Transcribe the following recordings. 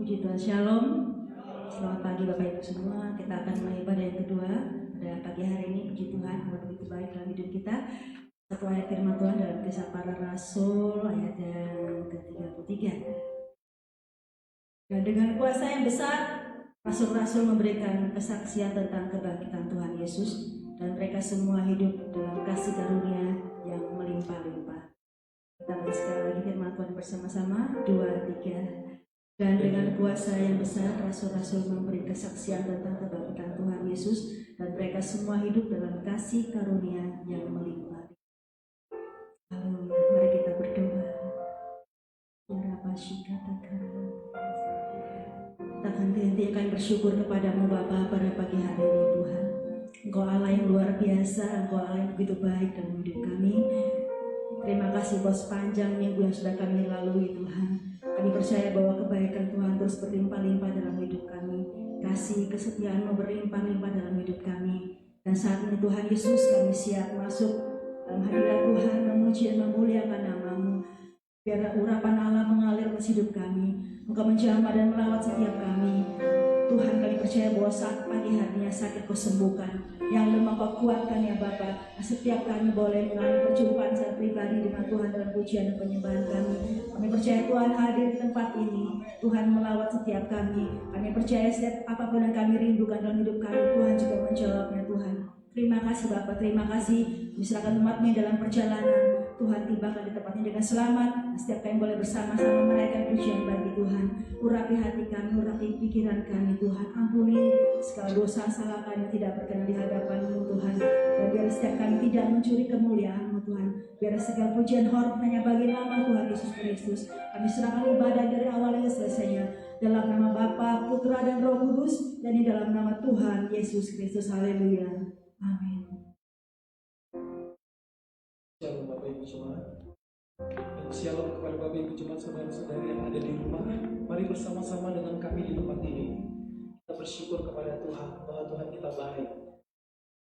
Puji Tuhan, Shalom. Selamat pagi Bapak Ibu semua. Kita akan mulai ibadah yang kedua pada pagi hari ini. Puji Tuhan, Allah begitu baik dalam hidup kita. Satu ayat firman Tuhan dalam Kisah Para Rasul ayat yang ke-33. Dan dengan kuasa yang besar, rasul-rasul memberikan kesaksian tentang kebangkitan Tuhan Yesus, dan mereka semua hidup dalam kasih karunia yang melimpah-limpah. Kita lihat sekali lagi firman Tuhan bersama-sama. 2, 3. Dan dengan kuasa yang besar, rasul-rasul memberi kesaksian tentang kebangkitan Tuhan Yesus, dan mereka semua hidup dalam kasih karunia yang melimpah. Haleluya. Mari kita berdoa. Kita akan hentikan bersyukur kepadamu Bapa pada pagi hari ini Tuhan. Engkau Allah yang luar biasa, Engkau Allah yang begitu baik dalam hidup kami. Terima kasih buat sepanjang minggu yang sudah kami lalui Tuhan. Kami percaya bahwa kebaikan Tuhan terus berlimpah-limpah dalam hidup kami. Kasih kesetiaan-Mu berlimpah-limpah dalam hidup kami. Dan saat ini Tuhan Yesus, kami siap masuk dalam hadirat Tuhan, memuji dan memuliakan nama-Mu. Biar urapan Allah mengalir ke hidup kami. Engkau menjamah dan melawat setiap kami. Tuhan, kami percaya bahwa saat pagi harinya sakit Kau sembuhkan, yang lemah Kau kuatkan ya Bapa. Setiap kami boleh mengalami perjumpaan secara pribadi dengan Tuhan dalam pujian dan penyembahan kami. Kami percaya Tuhan hadir di tempat ini. Tuhan melawat setiap kami. Kami percaya setiap apapun yang kami rindukan dalam hidup kami, Tuhan juga menjawabnya Tuhan. Terima kasih Bapa, terima kasih. Misalkan umat-Mu dalam perjalanan, Tuhan tibakan di tempatnya dengan selamat. Setiap kami boleh bersama-sama menaikkan pujian bagi Tuhan. Urapi hati kami, urapi pikiran kami Tuhan. Ampuni segala dosa salah kami yang tidak berkenan di hadapan-Mu Tuhan. Dan biar setiap kami tidak mencuri kemuliaan-Mu Tuhan. Biar segala pujian hormat hanya bagi nama Tuhan Yesus Kristus. Kami serahkan ibadah dari awal hingga selesainya. Dalam nama Bapa, Putra dan Roh Kudus. Dan di dalam nama Tuhan Yesus Kristus. Haleluya. Amin. Shalom Bapak Ibu Jemaat, dan shalom kepada Bapak Ibu Jemaat saudara-saudari yang ada di rumah. Mari bersama-sama dengan kami di tempat ini kita bersyukur kepada Tuhan bahwa Tuhan kita baik,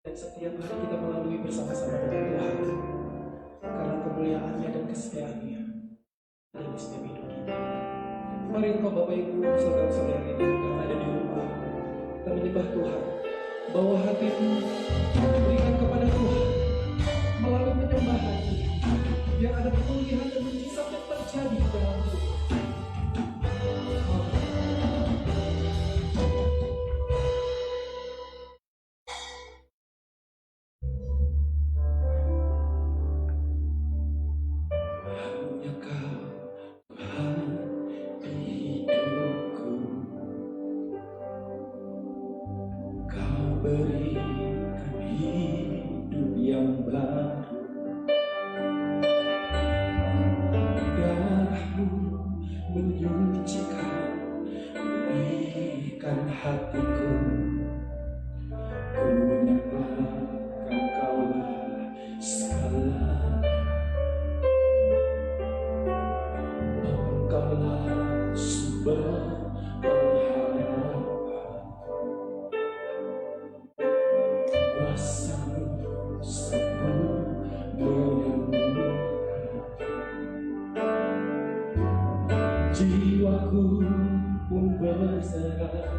dan setiap hari kita melalui bersama-sama dengan Tuhan karena kemuliaan-Nya dan kesetiaan-Nya dan di setiap hidup kita. Mari engkau Bapak Ibu saudara-saudari yang ada di rumah, kita menyembah Tuhan bahwa hatimu diberikan kepada Tuhan melalui penyembahan, biar ada pemulihan dan mujizat yang terjadi dalam hidup. Hanya Kau Tuhan hidupku, Kau berikan hidup yang baru. Darah-Mu menyucikan, pulihkan hatiku. Ku nyatakan Kaulah segalanya. Engkaulah sumber pengharapan. Kuasa-Mu sembuh menyembuhkan. Jiwaku pun berserah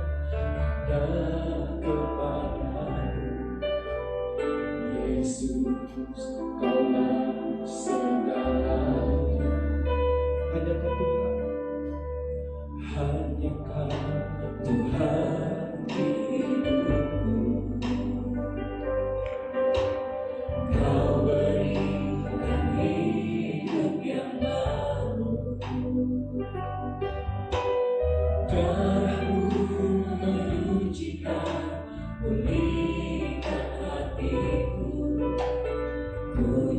kepada-Mu. Yesus, Kaulah segalanya. Hanya Kau Tuhan, hanya Kau Tuhan hidupku. Kau berikan hidup yang baru. Darah-Mu menyucikan, pulihkan hatiku. Ku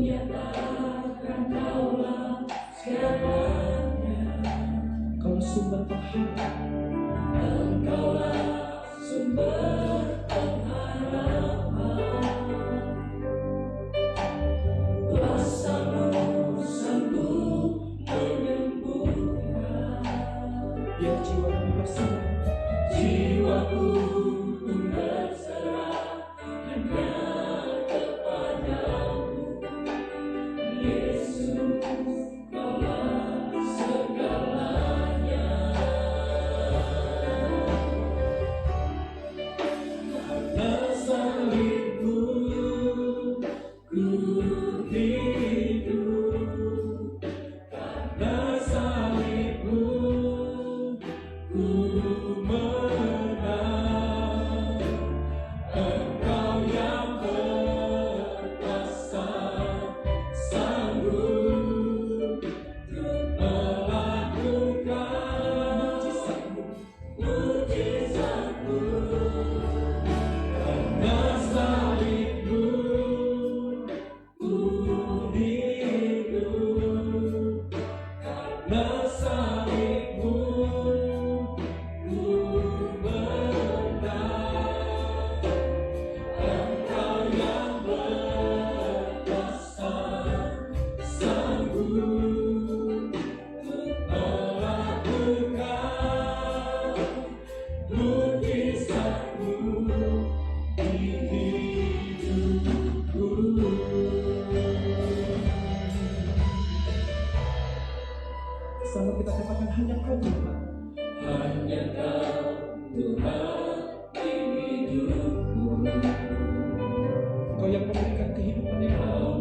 Engkau yang memberikan kehidupan yang baru.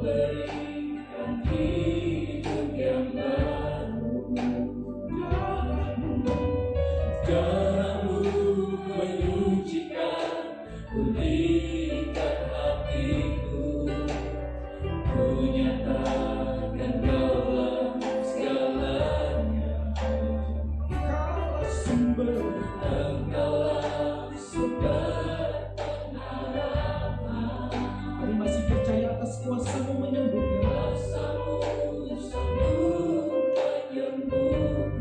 Jalanmu menyucikan, pulihkan hatiku, ku nyatakan Kaulah segalanya. Engkaulah sumber, Engkaulah sumber pengharapan, kami masih percaya atas kuasa-Mu menyembuhkan. rasamu sanggup menyembuhkan.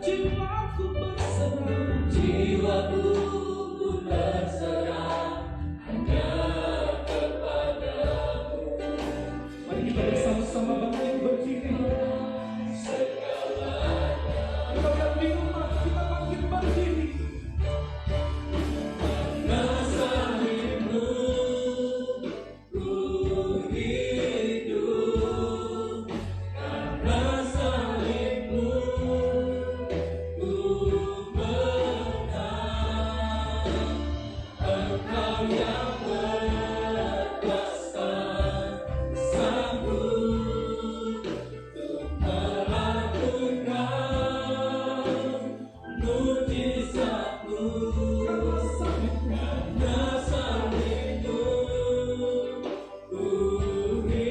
Jiwaku berserah, Jiwaku pun berserah hanya kepadamu. mari kita bersama-sama bangkit berdiri. Segalanya Engkau yang di rumah, kita bangkit berdiri. salibmu ku hidup, karena salibmu ku menang. Engkau yang berkuasa, sanggup untuk melakukan mujizat-Mu. Karena salibmu, Karena salibmu ku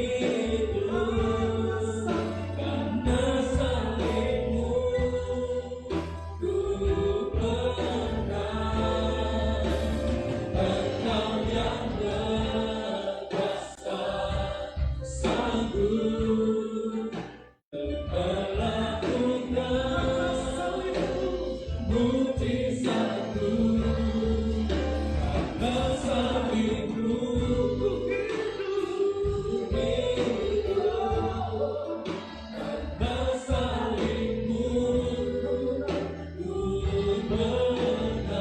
hidup, karena salibmu ku menang. Engkau yang berkuasa, sanggup untuk melakukan mujizat-Mu. Karena salibmu ku hidup, karena salibmu ku menang.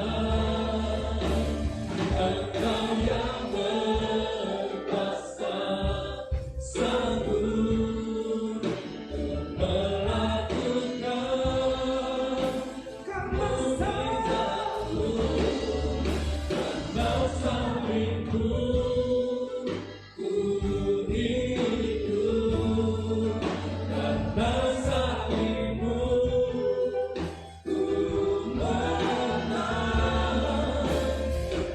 Engkau yang berkuasa, sanggup untuk melakukan karena mujizat-Mu. Karena salibmu ku hidup, karena salibmu ku menang.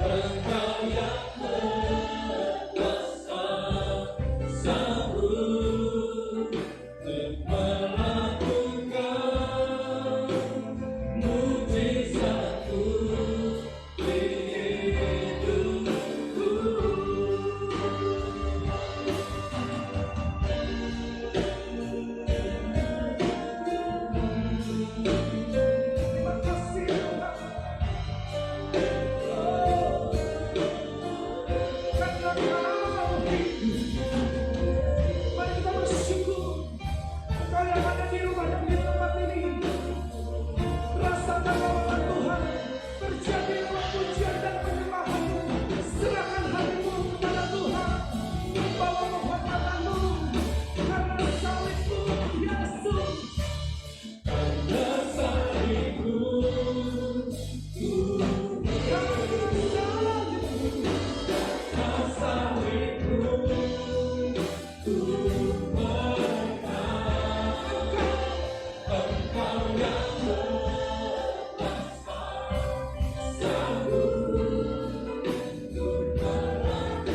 Engkau yang berkuasa, sanggup untuk melakukan mujizat-Mu di hidupku. terima kasih Tuhan. Karena Kau hidup, mari kita bersyukur. Engkau yang ada di rumah dan di tempat ini, rasakan bahwa Tuhan terjadilah pujian dan penyembahan-Mu. Serahkan hatimu kepada Tuhan, bawa penghormatan-Mu karena salib-Mu, Yesus. Karena salibmu ku karena salibmu ku menang. Engkau yang berkuasa, sanggup untuk melakukan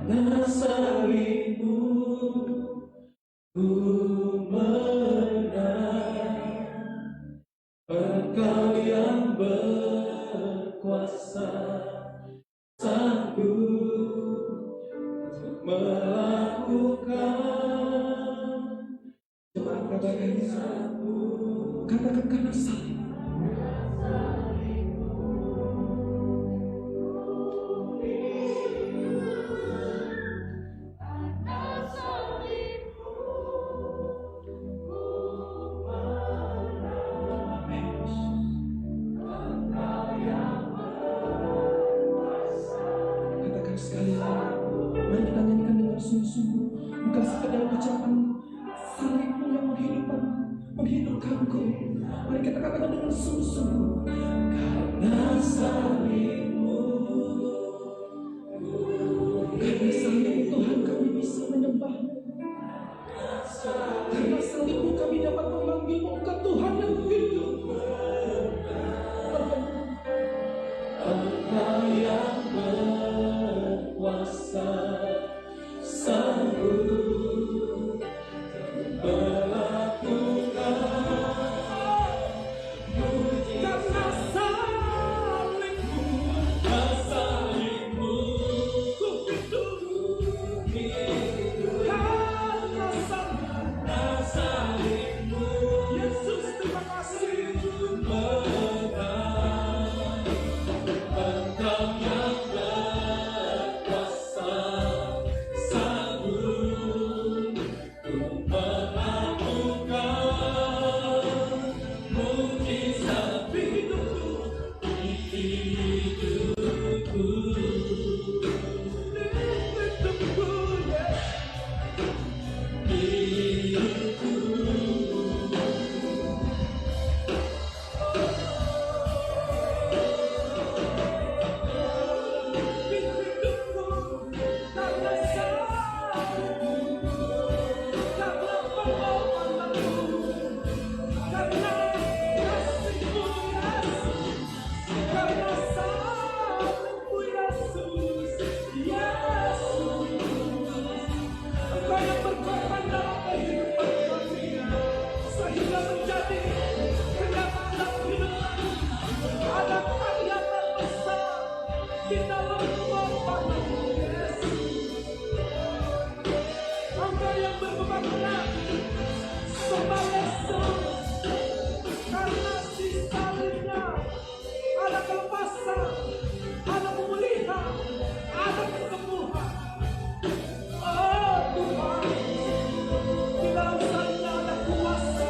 Karena salibmu ku menang. Engkau yang berkuasa, sanggup untuk Coba katakan karena salib. Katakan sekali lagi. Mari kita nyanyikan dengan sungguh-sungguh. Bukan sekedar ucapan salibmu yang menghidupkanku. Mari kita katakan dengan sungguh-sungguh. Karena salibmu, karena salibmu Tuhan kami bisa menyembahmu. Karena salibmu kami dapat memanggilmu Engkau Tuhan yang hidup. Engkau yang berkuasa, sanggup melakukan Karena salibmu, salibmu, ku hidup. Karena salibmu, Yesus, terima kasih. Engkau yang berkuasa, sanggup melakukan mukjizat hidupku. Sehingga menjadi kenyataan hidup. Ada karya terbesar di dalam Bapa-Mu, Yesus. Engkau yang berbeban berat, sembah Yesus. Karena di salibnya ada kelepasan, ada pemulihan, ada kesembuhan. Oh Tuhan, di dalam salibnya ada kuasa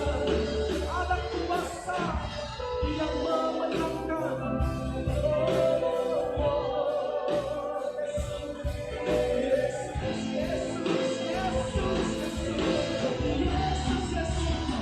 yang memenangkan. Yesus, Yesus, Yesus, Yesus, Yesus.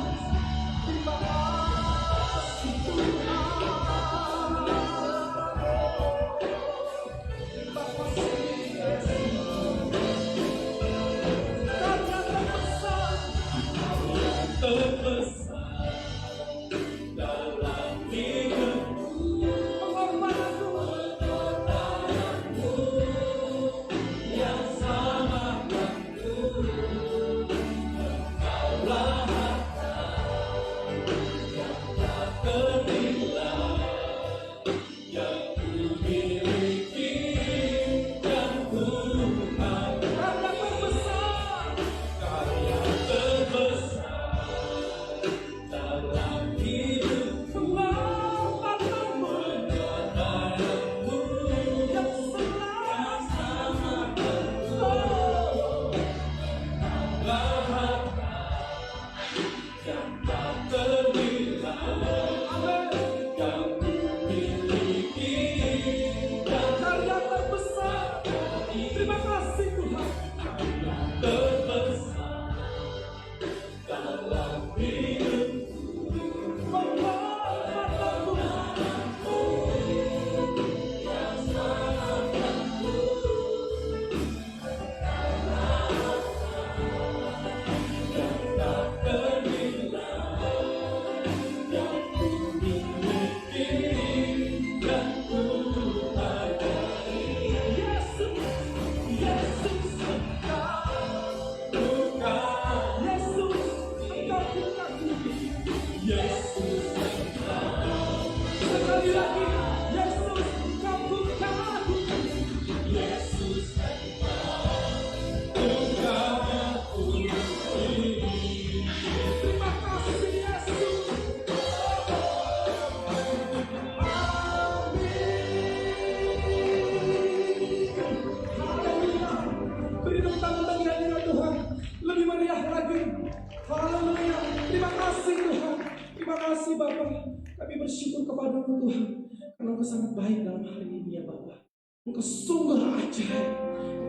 Terima kasih Bapa. Kami bersyukur kepada-Mu Tuhan. Karena Engkau sangat baik dalam hari ini ya Bapa. Engkau sungguh ajaib.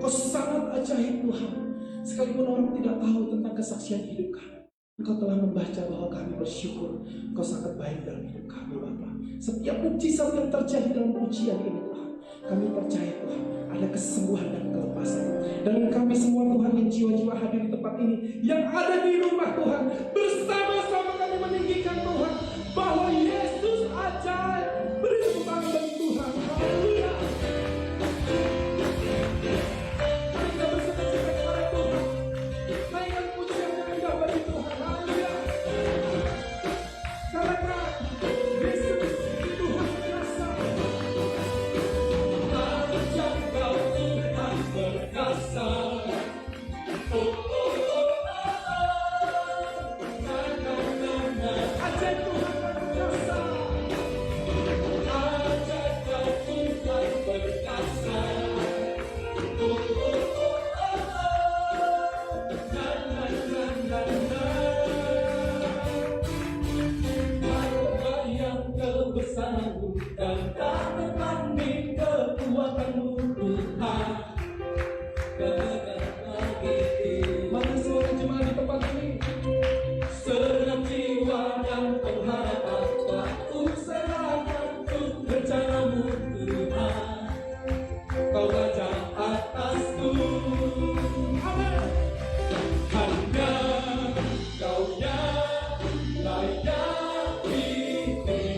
Engkau sangat ajaib Tuhan. Sekalipun orang tidak tahu tentang kesaksian hidup kami, Engkau telah membaca bahwa kami bersyukur. Engkau sangat baik dalam hidup kami Bapa. Setiap mukjizat yang terjadi dalam ujian ini Tuhan, kami percaya Tuhan ada kesembuhan dan kelepasan. Dan kami semua Tuhan yang jiwa-jiwa hadir di tempat ini, yang ada di rumah Tuhan, bersama-sama kami meninggikan Tuhan bahwa Yesus ajaib. Beri tepuk tangan bagi Tuhan. Haleluya. Mari kita bersuka-cita kepada Tuhan. Naikkan pujian yang indah bagi Tuhan. Haleluya. Karena Yesus Tuhan kuasa. Ajak kau Tuhan perkasa. Oh, oh, oh, oh, oh. Na, na, na, na. Ajaib Tuhan berkuasa. Ajak kau Tuhan perkasa. Oh, oh, oh, oh, oh. Na, na, na, na, na. Apa yang kebesaran-Mu dan tak tertanding kekuatan-Mu Tuhan. Mari seluruh jemaat di tempat ini, Senang jiwa dan pengharapan Ku serahkan untuk rencana-Mu Tuhan. Kau baca atasku. amin. Hanya Kau yang layak ditinggikan.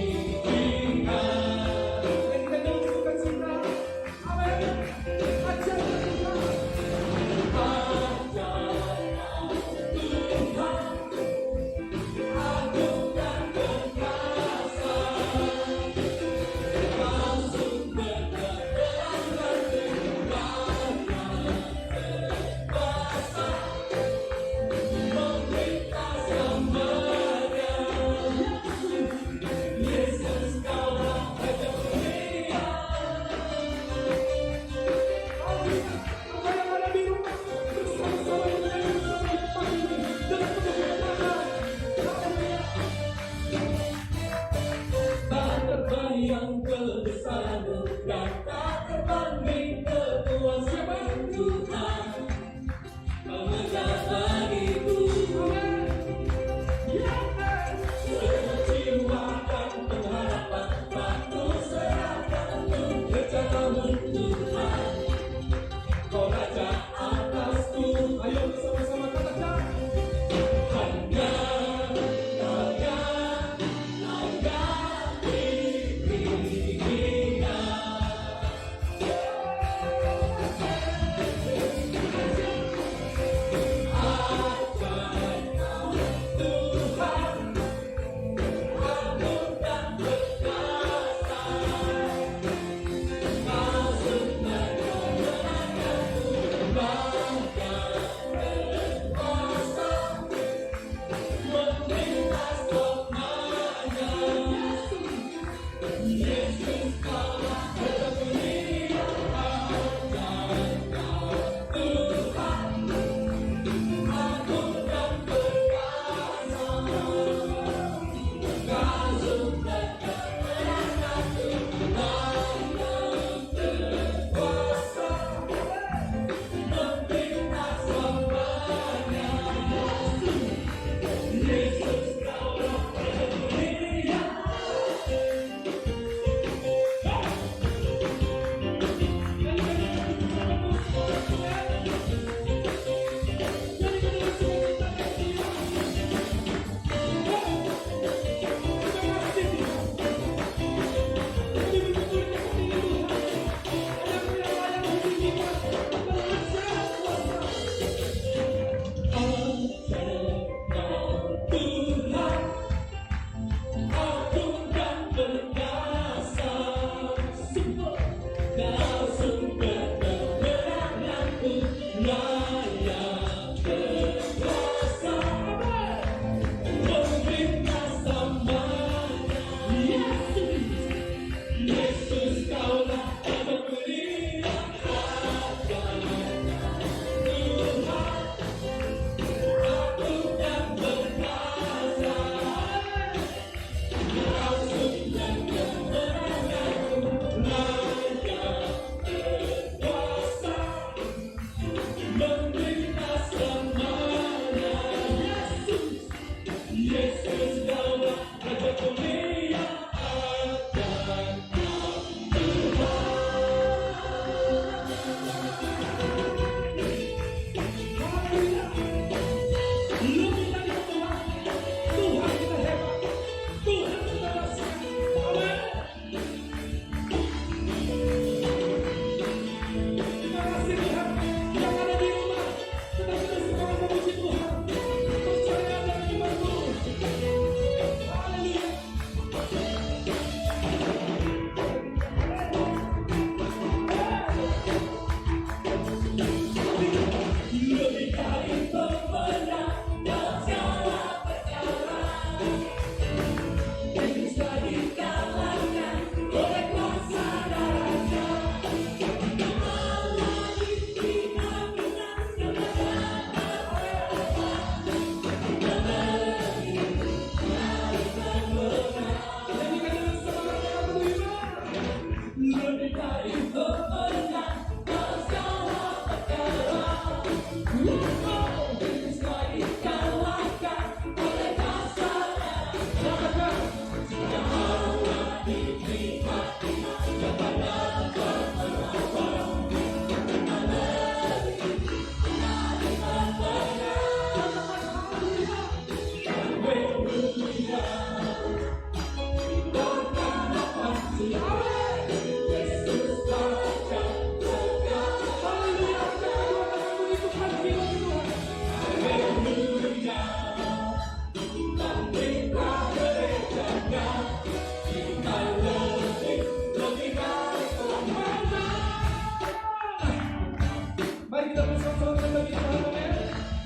Mari kita bersama-sama bagi Tuhan, amin.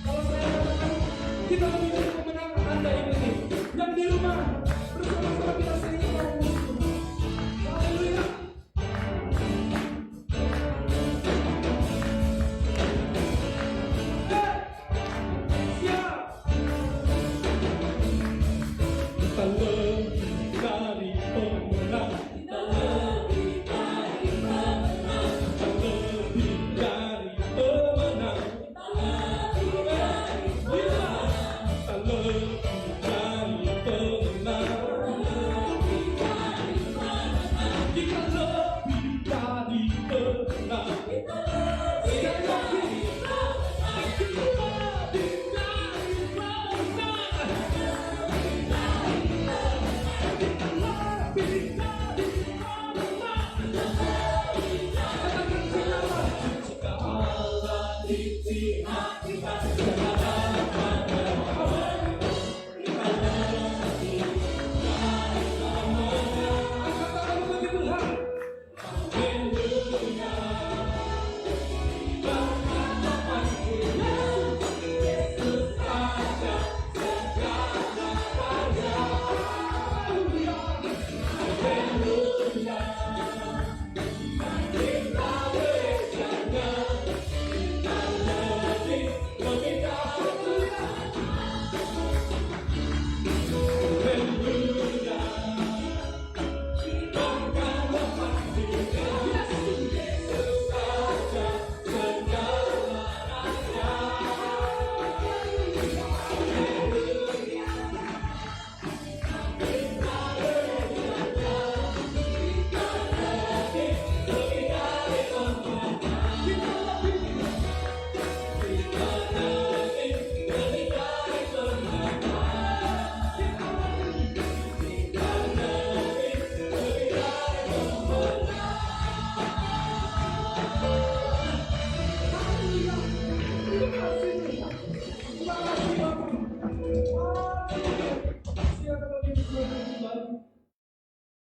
Kalau saya katakan kita lebih dari kemenangan Anda ini. Yang di rumah bersama-sama kita sering memuji Tuhan. Haleluya. Siap. Kita lebih dari pemenang. Kita lebih dari pemenang. Kita lebih dari pemenang. Kita lebih dari pemenang. Kita lebih dari pemenang. Kita lebih dari pemenang. Sekali lagi. Kita lebih dari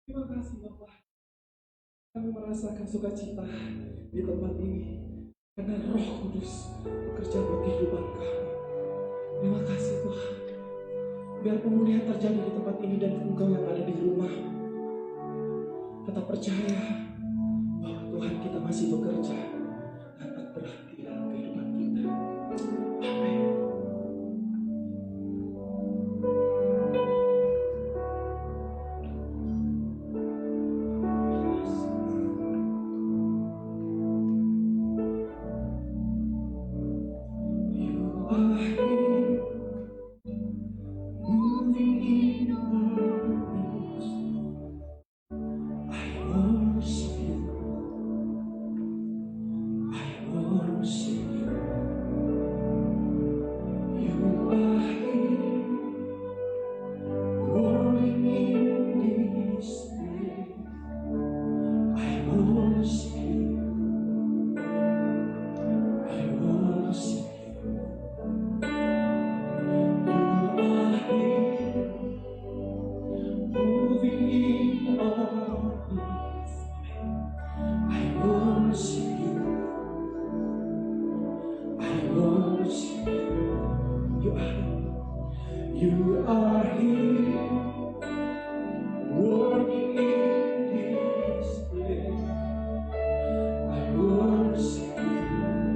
Terima kasih Bapak. Kami merasakan sukacita di tempat ini karena Roh Kudus bekerja buat kehidupan kami. Terima kasih Tuhan. Biar pemulihan terjadi di tempat ini dan Engkau yang ada di rumah tetap percaya bahwa Tuhan kita masih bekerja dan tak berhenti dalam kehidupan kita. Amin. You are here, working in this place. I worship you.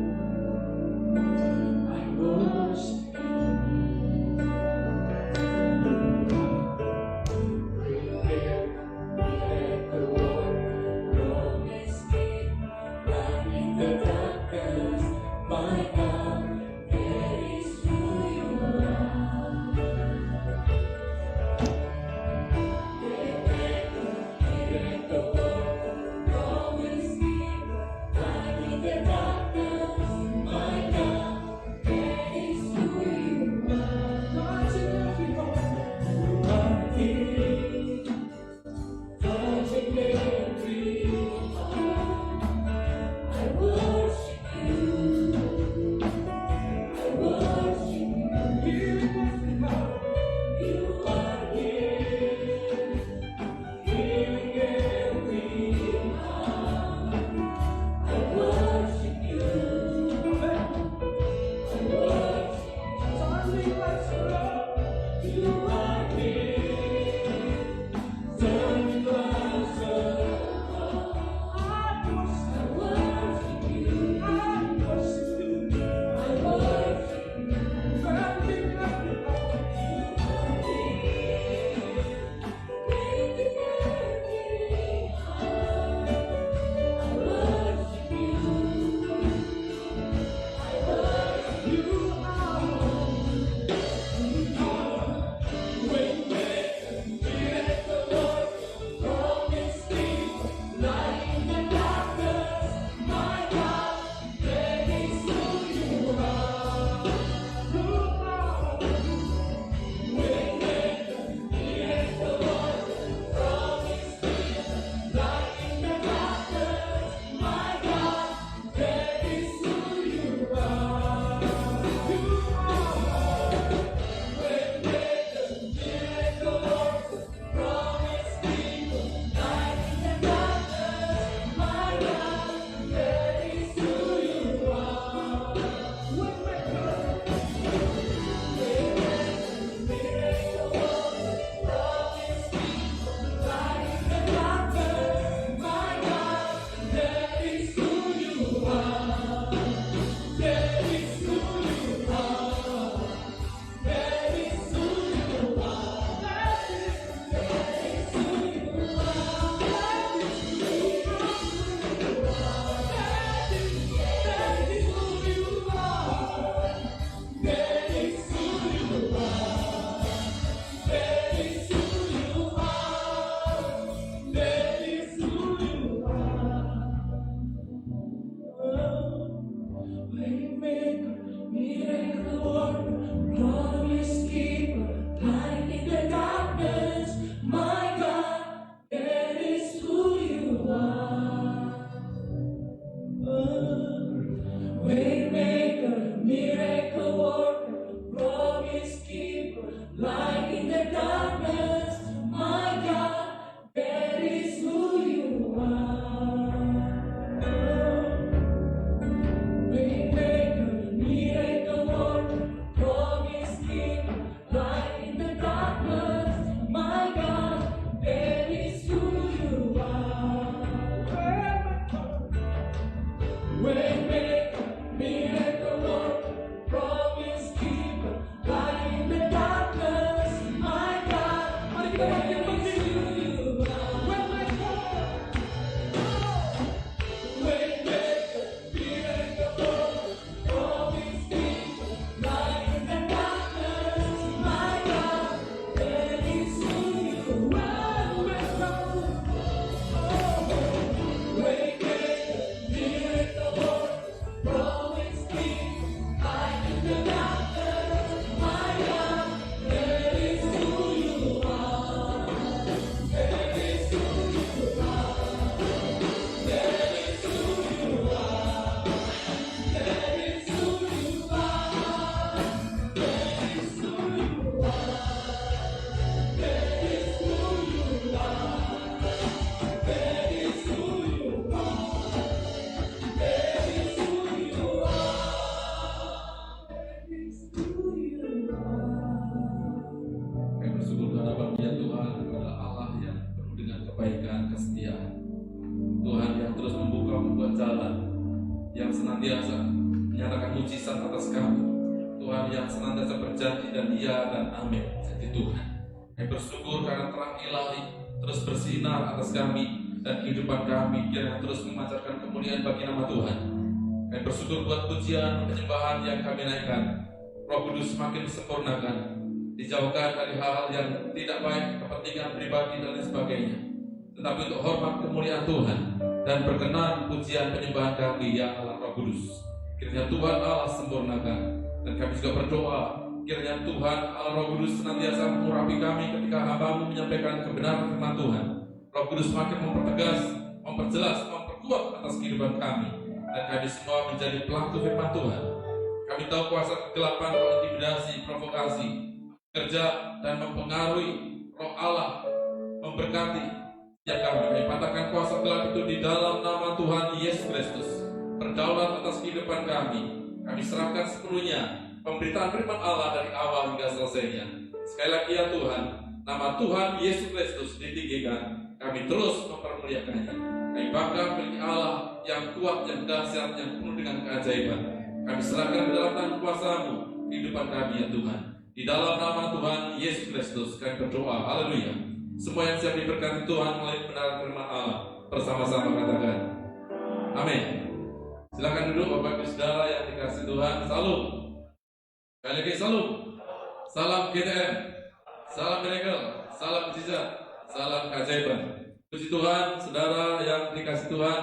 I worship you. Prepare me like the Lord promised me. Light in the darkness, my God, there is who you are. atas kami. Tuhan yang senantiasa berjanji dan iya dan amin. Jadi Tuhan, kami bersyukur karena terang ilahi terus bersinar atas kami dan kehidupan kami, kiranya terus memancarkan kemuliaan bagi nama Tuhan. Kami bersyukur buat pujian penyembahan yang kami naikkan. Roh Kudus semakin sempurnakan, dijauhkan dari hal-hal yang tidak baik, kepentingan pribadi dan lain sebagainya, tetapi untuk hormat kemuliaan Tuhan dan berkenan pujian penyembahan kami ya Allah Roh Kudus. Kiranya Tuhan Allah sempurnakan, dan kami juga berdoa kiranya Tuhan Allah Roh Kudus senantiasa mengurapi kami ketika hamba-Mu menyampaikan kebenaran firman Tuhan. Roh Kudus semakin mempertegas, memperjelas, memperkuat atas kehidupan kami, dan kami semua menjadi pelaku firman Tuhan. Kami tahu kuasa kegelapan, intimidasi, provokasi, kerja dan mempengaruhi Roh Allah memberkati ya kami patahkan kuasa gelap itu di dalam nama Tuhan Yesus Kristus. Berdaulat atas kehidupan kami serahkan sepenuhnya pemberitaan firman Allah dari awal hingga selesainya. Sekali lagi ya Tuhan, nama Tuhan Yesus Kristus ditinggikan, kami terus mempermuliakannya. Kami bangga memiliki Allah yang kuat, yang dahsyat, yang penuh dengan keajaiban. Kami serahkan ke dalam tangan kuasa-Mu kehidupan kami ya Tuhan. Di dalam nama Tuhan Yesus Kristus kami berdoa. Haleluya. Semua yang siap diberkati Tuhan melalui kebenaran firman Allah, bersama-sama katakan amin. Silakan duduk Bapak Ibu Saudara yang dikasihi Tuhan. Salam. Sekali lagi salam. Salam GTM. Salam miracle. Salam mujizat. Salam keajaiban. Puji Tuhan, saudara yang dikasihi Tuhan.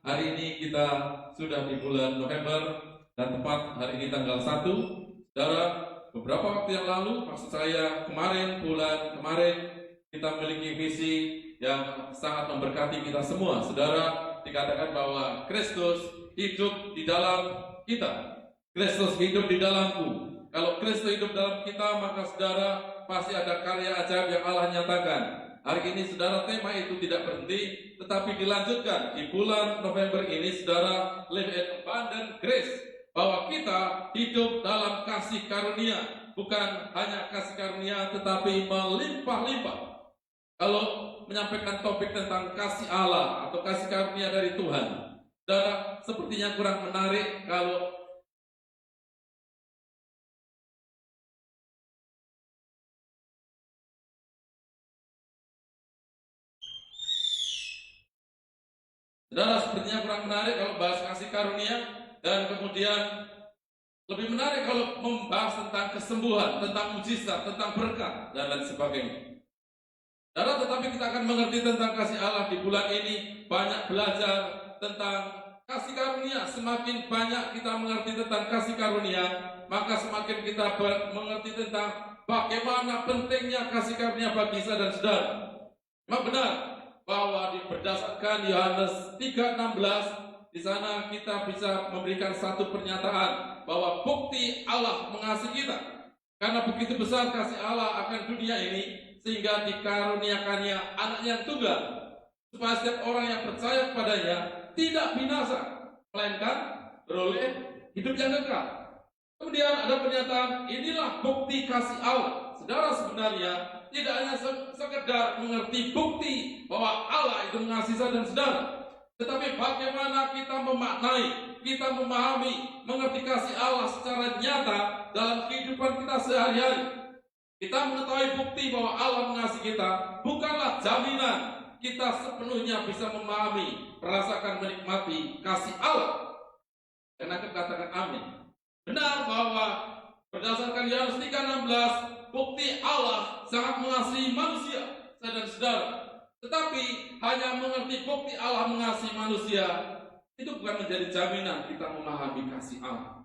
Hari ini kita sudah di bulan November, dan tepat hari ini tanggal 1. Saudara, beberapa waktu yang lalu, maksud saya bulan kemarin, kita memiliki visi yang sangat memberkati kita semua. Saudara, dikatakan bahwa Kristus hidup di dalam kita. Kristus hidup di dalamku. Kalau Kristus hidup dalam kita, maka saudara pasti ada karya ajaib yang Allah nyatakan. Hari ini saudara tema itu tidak berhenti, tetapi dilanjutkan di bulan November ini saudara, live in abundant grace. Bahwa kita hidup dalam kasih karunia, bukan hanya kasih karunia tetapi melimpah-limpah. Kalau menyampaikan topik tentang kasih Allah atau kasih karunia dari Tuhan, saudara, sepertinya kurang menarik kalau bahas kasih karunia. Dan kemudian lebih menarik kalau membahas tentang kesembuhan, tentang mujizat, tentang berkat, dan lain sebagainya. Tetapi kita akan mengerti tentang kasih Allah di bulan ini, banyak belajar tentang kasih karunia. Semakin banyak kita mengerti tentang kasih karunia, maka semakin kita mengerti tentang bagaimana pentingnya kasih karunia bagi saya dan saudara. Memang benar bahwa berdasarkan Yohanes 3:16, di sana kita bisa memberikan satu pernyataan bahwa bukti Allah mengasihi kita. Karena begitu besar kasih Allah akan dunia ini, sehingga dikaruniakannya anaknya yang tunggal, supaya setiap orang yang percaya kepadanya tidak binasa, melainkan beroleh hidup yang kekal. Kemudian ada pernyataan, inilah bukti kasih Allah. Saudara, sebenarnya tidak hanya sekedar mengerti bukti bahwa Allah itu mengasihi saya dan saudara, tetapi bagaimana kita memaknai, kita memahami, mengerti kasih Allah secara nyata dalam kehidupan kita sehari-hari. Kita mengetahui bukti bahwa Allah mengasihi kita bukanlah jaminan kita sepenuhnya bisa memahami, merasakan, menikmati kasih Allah. Dan aku katakan amin. Benar bahwa berdasarkan Yohanes 3:16, bukti Allah sangat mengasihi manusia, saya dan saudara. Tetapi hanya mengerti bukti Allah mengasihi manusia itu bukan menjadi jaminan kita memahami kasih Allah.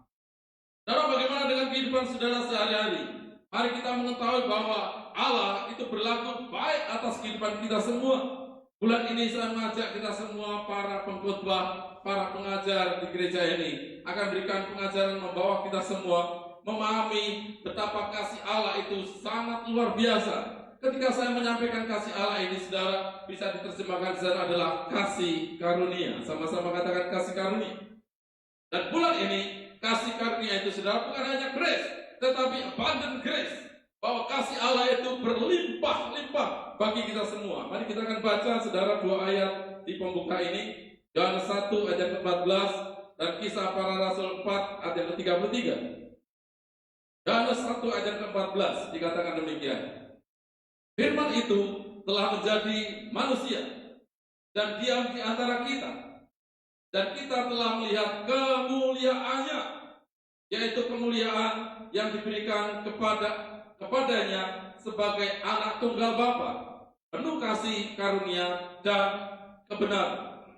Saudara, bagaimana dengan kehidupan saudara sehari-hari? Mari kita mengetahui bahwa Allah itu berlaku baik atas kehidupan kita semua. Bulan ini saya mengajak kita semua, para pengkhotbah, para pengajar di gereja ini, akan berikan pengajaran membawa kita semua memahami betapa kasih Allah itu sangat luar biasa. Ketika saya menyampaikan kasih Allah ini, saudara, bisa diterjemahkan saudara adalah kasih karunia. Sama-sama katakan kasih karunia. Dan bulan ini, kasih karunia itu saudara bukan hanya grace, tetapi abundant grace. Bahwa kasih Allah itu berlimpah-limpah bagi kita semua. Mari kita akan baca saudara 2 ayat di pembuka ini. Yohanes 1 ayat 14 dan Kisah Para Rasul 4 ayat yang ke-33. Yohanes 1 ayat yang ke-14 dikatakan demikian. Firman itu telah menjadi manusia dan diam di antara kita, dan kita telah melihat kemuliaannya, yaitu kemuliaan yang diberikan kepadanya sebagai anak tunggal Bapa, penuh kasih karunia dan kebenaran.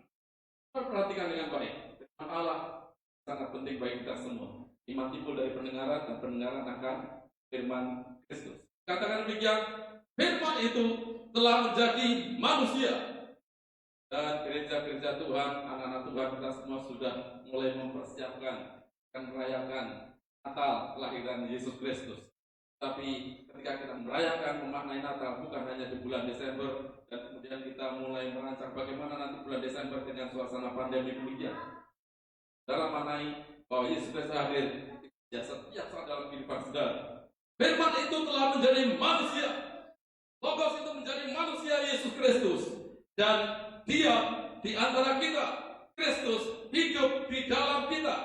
Perhatikan dengan baik, firman Allah sangat penting bagi kita semua. Iman timbul dari pendengaran, dan pendengaran akan firman Kristus. Katakan demikian, firman itu telah menjadi manusia. Dan gereja-gereja Tuhan, anak-anak Tuhan, kita semua sudah mulai mempersiapkan dan merayakan Natal kelahiran Yesus Kristus. Tapi ketika kita merayakan, memaknai Natal bukan hanya di bulan Desember, dan kemudian kita mulai merancang bagaimana nanti bulan Desember dengan suasana pandemi demikian. Dalam maknai bahwa Yesus Kristus hadir ya setiap saat dalam kehidupan saudara. Firman itu telah menjadi manusia. Logos itu menjadi manusia, Yesus Kristus, dan diam di antara kita. Kristus hidup di dalam kita.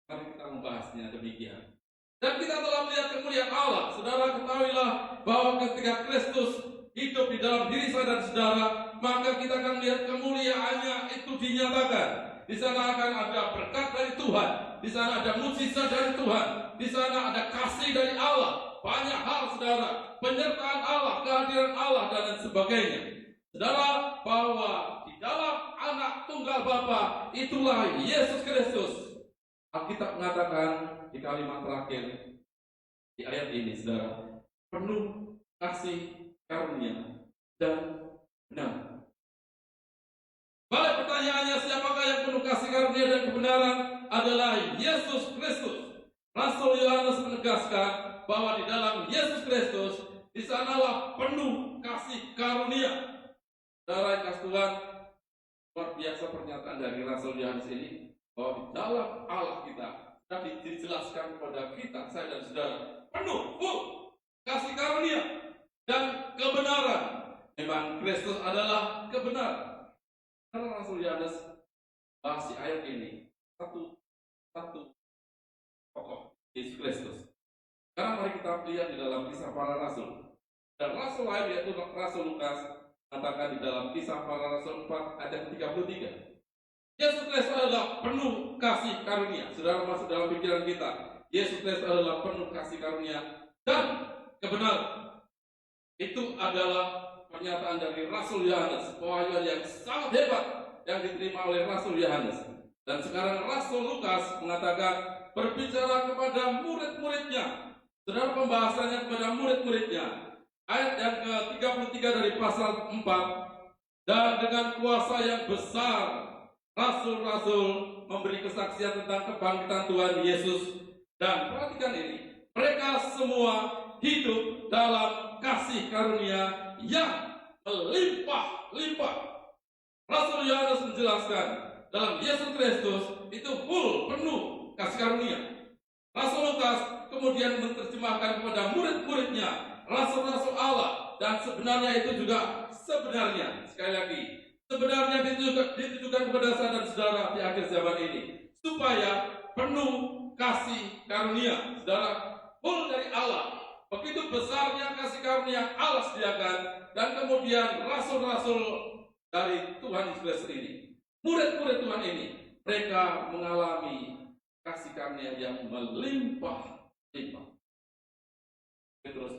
Mari kita membahasnya demikian. Dan kita telah melihat kemuliaan Allah. Saudara, ketahuilah bahwa ketika Kristus hidup di dalam diri saya dan saudara, maka kita akan melihat kemuliaannya itu dinyatakan. Di sana akan ada berkat dari Tuhan, di sana ada mujizat dari Tuhan, di sana ada kasih dari Allah, banyak hal saudara, penyertaan Allah, kehadiran Allah, dan lain sebagainya. Saudara, bahwa di dalam anak tunggal Bapa itulah Yesus Kristus. Alkitab mengatakan di kalimat terakhir di ayat ini, saudara, penuh kasih karunia dan benar. Balik pertanyaannya, siapakah yang penuh kasih karunia dan kebenaran? Adalah Yesus Kristus. Rasul Yohanes menegaskan bahwa di dalam Yesus Kristus di sanalah penuh kasih karunia. Saudara yang kasih Tuhan, luar biasa pernyataan dari Rasul Yohanes ini, bahwa di dalam Allah kita sudah dijelaskan kepada kita, saya dan saudara, penuh kasih karunia dan kebenaran. Memang Kristus adalah kebenaran. Karena Rasul Yohanes bahas di ayat ini satu tokoh Yesus Kristus. Sekarang mari kita lihat di dalam Kisah Para Rasul. Dan Rasul lain yaitu Rasul Lukas katakan di dalam Kisah Para Rasul 4 ayat 33. Yesus Kristus adalah penuh kasih karunia. Saudara, masuk dalam pikiran kita, Yesus Kristus adalah penuh kasih karunia dan kebenaran. Itu adalah pernyataan dari Rasul Yohanes, pewahyuan yang sangat hebat yang diterima oleh Rasul Yohanes. Dan sekarang Rasul Lukas mengatakan berbicara kepada murid-muridnya. Saudara, pembahasannya kepada murid-muridnya. Ayat yang ke-33 dari pasal 4. Dan dengan kuasa yang besar, Rasul-Rasul memberi kesaksian tentang kebangkitan Tuhan Yesus. Dan perhatikan ini, mereka semua hidup dalam kasih karunia yang melimpah-limpah. Rasul Yohanes menjelaskan dalam Yesus Kristus itu penuh kasih karunia. Rasul Lukas kemudian menerjemahkan kepada murid-muridnya, rasul-rasul Allah, dan sebenarnya itu juga sebenarnya, sekali lagi, sebenarnya ditujukan kepada saya dan saudara di akhir zaman ini, supaya penuh kasih karunia. Saudara, full dari Allah. Begitu besarnya kasih karunia Allah sediakan, dan kemudian rasul-rasul dari Tuhan Yesus ini, murid-murid Tuhan ini, mereka mengalami kasih karunia yang melimpah-limpah. Petrus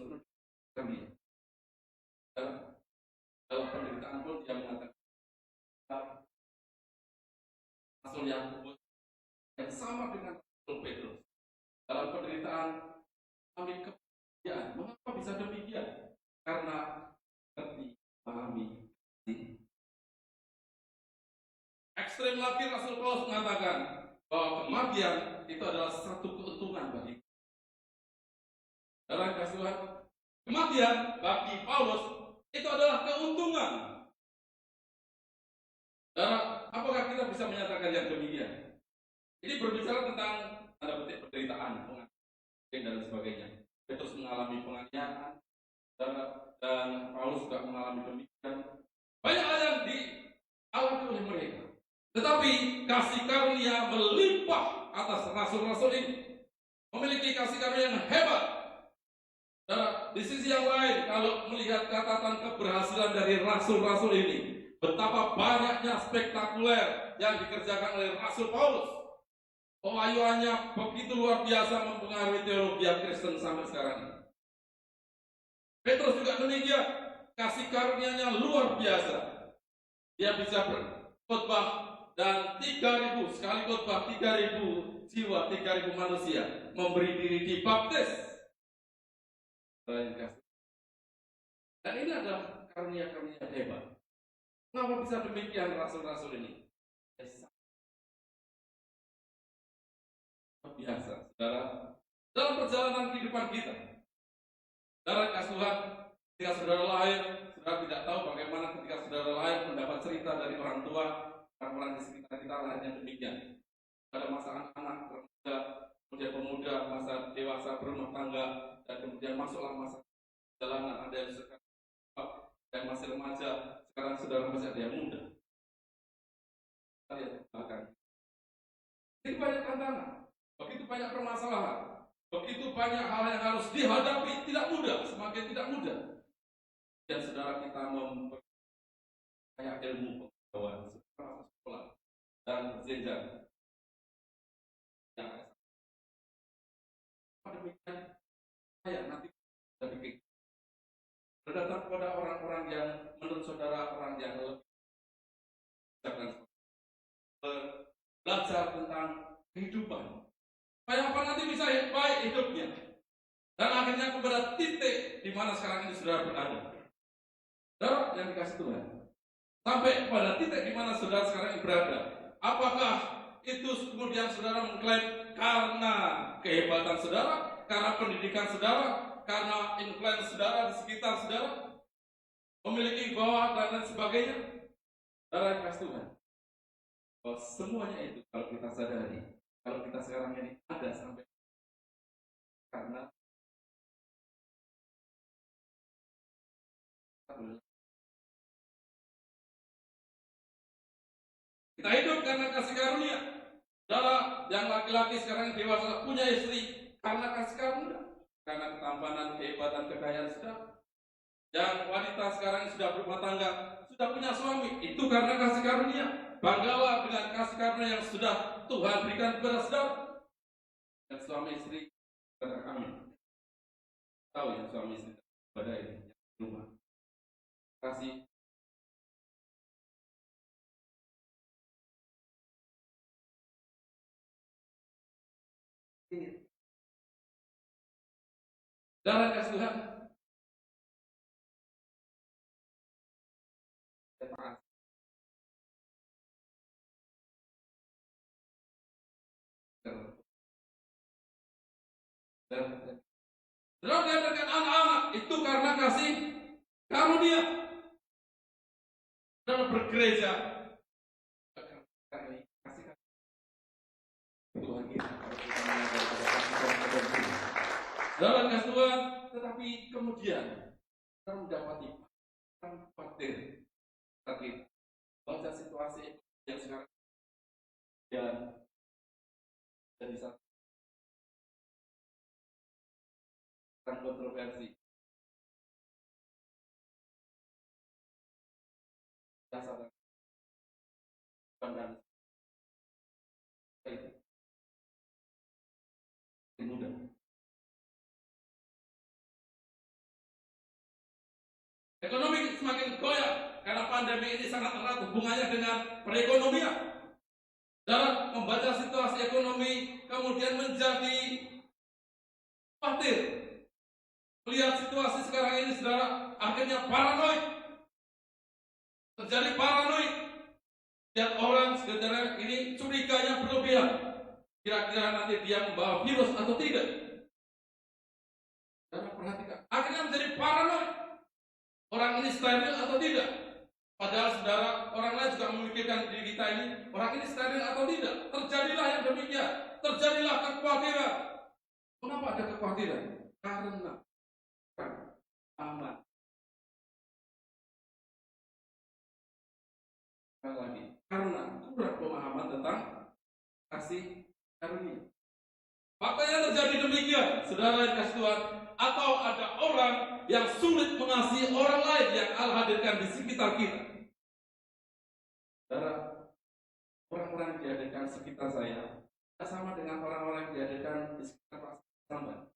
kami dalam penderitaan pun dia mengatakan, Rasul Yakobus yang sama dengan Rasul Petrus dalam penderitaan kami kebahagiaan. Mengapa bisa demikian? Karena ngerti, pahami. Ekstrem lagi Rasul Paulus mengatakan bahwa kematian itu adalah satu keuntungan bagi dalam Tuhan. Kematian bagi Paulus itu adalah keuntungan. Dan apakah kita bisa menyatakan yang demikian? Ini berbicara tentang tanda petik penderitaan, penganiayaan dan sebagainya. Petrus mengalami penganiayaan dan Paulus juga mengalami demikian. Banyak hal yang dialami oleh mereka. Tetapi kasih karunia melimpah atas rasul-rasul ini, memiliki kasih karunia yang hebat. Dan di sisi yang lain, kalau melihat catatan keberhasilan dari rasul-rasul ini, betapa banyaknya spektakuler yang dikerjakan oleh Rasul Paulus. Pewahyuannya begitu luar biasa mempengaruhi teologi Kristen sampai sekarang ini. Petrus juga demikian, kasih karunia-Nya luar biasa. Dia bisa berkhotbah dan 3.000 sekali khotbah, 3.000 jiwa, 3.000 manusia memberi diri dibaptis. Dan ini adalah karunia-karunia hebat. Mengapa bisa demikian rasul-rasul ini? Biasa, saudara. Dalam perjalanan kehidupan kita, saudara kasih Tuhan, ketika saudara lahir, saudara tidak tahu bagaimana ketika saudara lahir mendapat cerita dari orang tua, orang-orang di sekitar kita lahirnya demikian. Pada masa anak-anak, remaja, kemudian pemuda, masa dewasa, berumah tangga, dan kemudian masuklah masa jalanan, ada yang sekarang dan masih remaja, sekarang saudara masih ada yang muda. Kita lihat belakang. Begitu banyak tantangan, begitu banyak permasalahan, begitu banyak hal yang harus dihadapi, tidak mudah, semakin tidak mudah. Dan saudara kita memperkaya ilmu pengetahuan, saudara sekolah dan berjenjang. Demikian, saya nanti berpikir berdatang kepada orang-orang yang menurut saudara orang yang lebih belajar tentang kehidupan. Supaya apa nanti bisa baik hidupnya. Dan akhirnya kepada titik di mana sekarang ini saudara berada. Saudara yang dikasih Tuhan. Sampai pada titik di mana saudara sekarang ini berada. Apakah itu kemudian saudara mengklaim karena kehebatan saudara, karena pendidikan saudara, karena influence saudara di sekitar saudara, memiliki bawah dan lain sebagainya? Saudara yang dikasih Tuhan. Bahwa semuanya itu kalau kita sadari, kalau kita sekarang ini ada sampai karena kita hidup karena kasih karunia. Saudara yang laki-laki sekarang dewasa punya istri karena kasih karunia, karena ketampanan, kehebatan, kekayaan saudara. Yang wanita sekarang sudah berumah tangga, sudah punya suami, itu karena kasih karunia. Banggalah dengan kasih karunia yang sudah Tuhan berikan kepada saudara. Dan suami istri, kata kami, tahu ya suami istri pada ini di rumah. Kasih. Ini. Darah kasih Tuhan. Saudara mendapatkan anak-anak itu karena kasih karunia. Saudara bergereja karena kasih Tuhan kita. Saudara kasih Tuhan, tetapi kemudian kita mendapati khawatir sakit baca situasi yang sekarang dan jadi satu kontroversi dasar dan mudah. Ekonomi semakin goyah karena pandemi ini sangat erat hubungannya dengan perekonomian. Dalam membaca situasi ekonomi kemudian menjadi khawatir. Melihat situasi sekarang ini saudara akhirnya paranoid. Terjadi paranoid. Lihat orang sekedar ini curiganya berlebihan. Kira-kira nanti dia membawa virus atau tidak. Saudara perhatikan. Akhirnya menjadi paranoid. Orang ini steril atau tidak? Padahal saudara, orang lain juga memikirkan diri kita ini, orang ini steril atau tidak? Terjadilah yang demikian. Terjadilah kekhawatiran. Kenapa ada kekhawatiran? Karena aman. Sekali lagi, karena kurang kasih karunia. Faktanya terjadi demikian, saudara yang kasih Tuhan. Atau ada orang yang sulit mengasihi orang lain yang Allah hadirkan di sekitar kita. Saudara, orang-orang yang dihadirkan sekitar saya tidak sama dengan orang-orang yang dihadirkan di sekitar Pak Samban.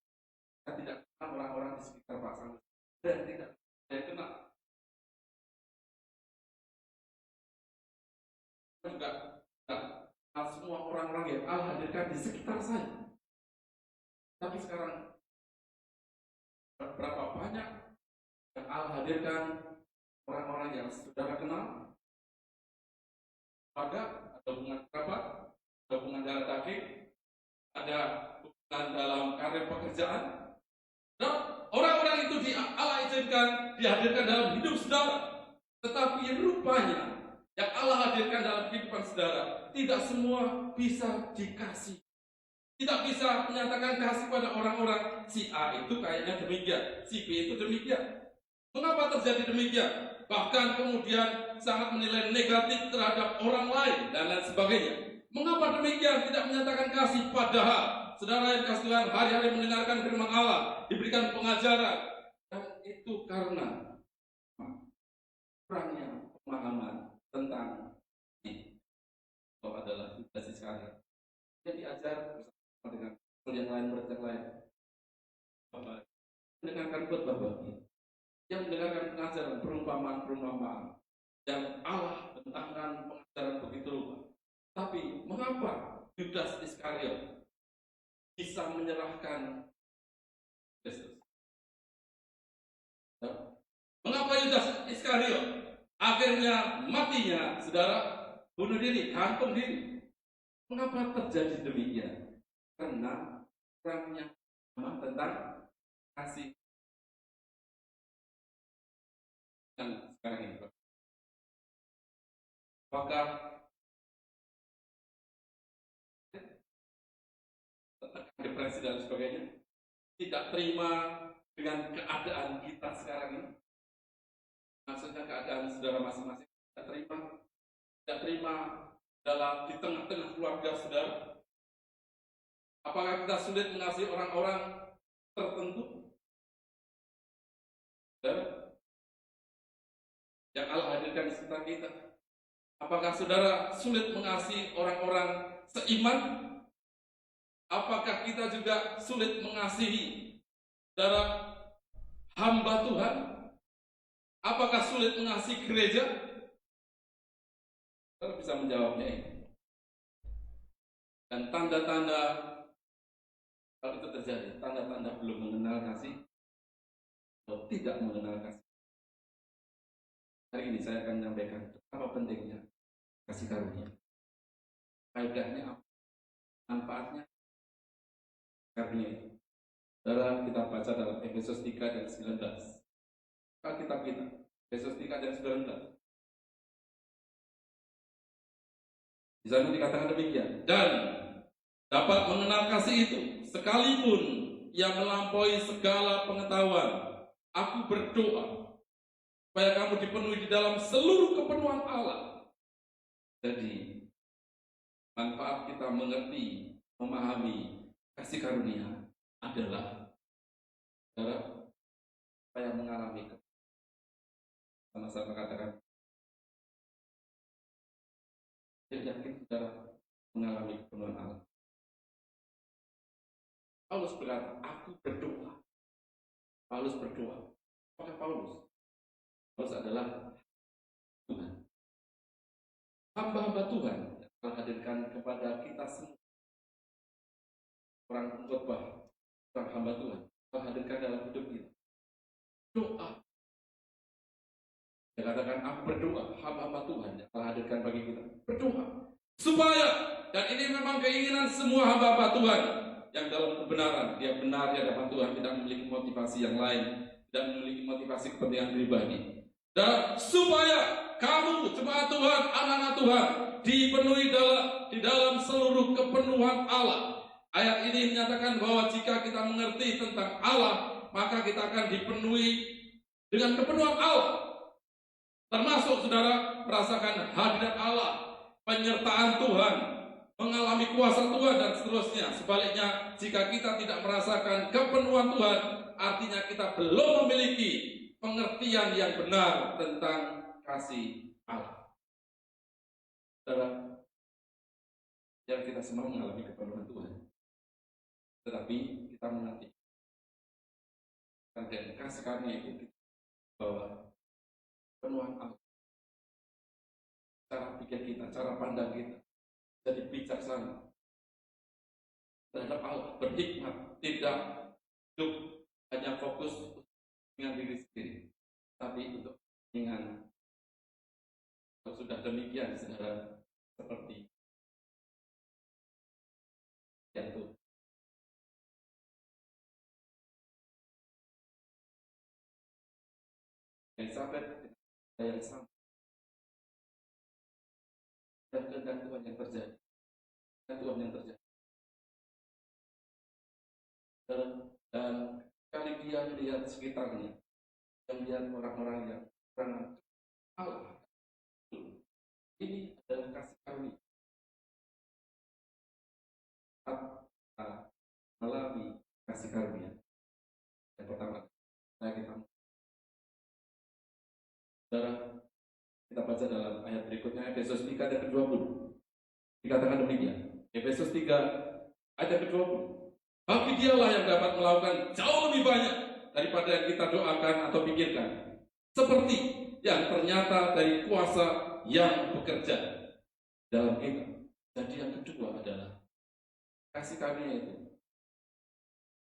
Saya tidak kenal orang-orang di sekitar Pak Samban. Dan tidak saya kenal. Juga tidak kenal semua orang-orang yang Allah hadirkan di sekitar saya. Tapi sekarang berapa banyak yang Allah hadirkan orang-orang yang saudara kenal? Ada hubungan kerabat, ada hubungan darah daging, ada hubungan dalam karir pekerjaan. Dan orang-orang itu Allah izinkan dihadirkan dalam hidup saudara. Tetapi rupanya yang Allah hadirkan dalam kehidupan saudara tidak semua bisa dikasih. Tidak bisa menyatakan kasih pada orang-orang. Si A itu kayaknya demikian, si B itu demikian. Mengapa terjadi demikian? Bahkan kemudian sangat menilai negatif terhadap orang lain dan lain sebagainya. Mengapa demikian? Tidak menyatakan kasih, padahal saudara yang kasih Tuhan hari-hari mendengarkan firman Allah, diberikan pengajaran, dan itu karena kurangnya pemahaman tentang itu adalah kasih sekali. Dia diajar dengan yang lain berarti yang lain. Bapak mendengarkan khotbah bagi yang mendengarkan pengajaran perumpamaan yang Allah bentangkan pengajaran begitu rupa. Tapi mengapa Yudas Iskariot bisa menyerahkan Kristus? Mengapa Yudas Iskariot akhirnya matinya, saudara, bunuh diri, gantung diri? Mengapa terjadi demikian? Karena kurangnya pemahaman tentang kasih. Dan sekarang ini, apakah depresi dan sebagainya, tidak terima dengan keadaan kita sekarang ini? Maksudnya keadaan saudara masing-masing tidak terima dalam di tengah-tengah keluarga saudara. Apakah kita sulit mengasihi orang-orang tertentu? Saudara, yang Allah hadirkan di sekitar kita. Apakah saudara sulit mengasihi orang-orang seiman? Apakah kita juga sulit mengasihi saudara hamba Tuhan? Apakah sulit mengasihi gereja? Saudara bisa menjawabnya ini. Dan tanda-tanda kalau itu terjadi, tanda-tanda belum mengenal kasih atau tidak mengenal kasih. Hari ini saya akan menyampaikan apa pentingnya kasih karunia. Faedahnya apa? Manfaatnya karunia itu. Saudara, kita baca dalam Efesus 3 dan 19. Kitab kita, Efesus 3 dan 19. Di sana dikatakan demikian. Dan dapat mengenal kasih itu, sekalipun yang melampaui segala pengetahuan. Aku berdoa supaya kamu dipenuhi di dalam seluruh kepenuhan Allah. Jadi, manfaat kita mengerti, memahami kasih karunia adalah saudara, supaya mengalami sama-sama katakan. Jadi yakin saudara mengalami kepenuhan Allah. Paulus berkata, aku berdoa. Paulus berdoa. Apakah Paulus? Paulus adalah Tuhan. Hamba-hamba Tuhan yang telah hadirkan kepada kita semua. Orang pengkhotbah, orang hamba Tuhan, telah hadirkan dalam hidup kita. Doa. Dia katakan, aku berdoa, hamba-hamba Tuhan yang telah hadirkan bagi kita. Berdoa. Supaya, dan ini memang keinginan semua hamba-hamba Tuhan, yang dalam kebenaran, dia benar di hadapan Tuhan, tidak memiliki motivasi yang lain, tidak memiliki motivasi kepentingan pribadi. Dan supaya kamu, jemaat Tuhan, anak-anak Tuhan, dipenuhi di dalam seluruh kepenuhan Allah. Ayat ini menyatakan bahwa jika kita mengerti tentang Allah, maka kita akan dipenuhi dengan kepenuhan Allah. Termasuk saudara merasakan hadirat Allah, penyertaan Tuhan, mengalami kuasa Tuhan dan seterusnya. Sebaliknya, jika kita tidak merasakan kepenuhan Tuhan, artinya kita belum memiliki pengertian yang benar tentang kasih Allah. Saudara, yang kita semua mengalami kepenuhan Tuhan, tetapi kita mengerti dan kasih karunia itu bahwa penuhan Allah, cara pikir kita, cara pandang kita jadi bijaksana terhadap Allah, berhikmat, tidak hidup hanya fokus dengan diri sendiri, tapi untuk dengan sudah demikian, saudara, seperti itu. Elizabeth yang sama, dan kehendak Tuhan yang terjadi, dan Tuhan yang terjadi. Dan kali dia melihat sekitarnya, dan melihat orang-orang yang kurang Allah, ini adalah kasih karunia. Melalui kasih karunia. Yang pertama, saudara, kita baca dalam ayat berikutnya, Efesus 3 ayat ke-20. Dikatakan demikian, Efesus 3 ayat ke-20. Bagi dialah yang dapat melakukan jauh lebih banyak daripada yang kita doakan atau pikirkan, seperti yang ternyata dari kuasa yang bekerja dalam kita. Jadi yang kedua adalah kasih karunia itu.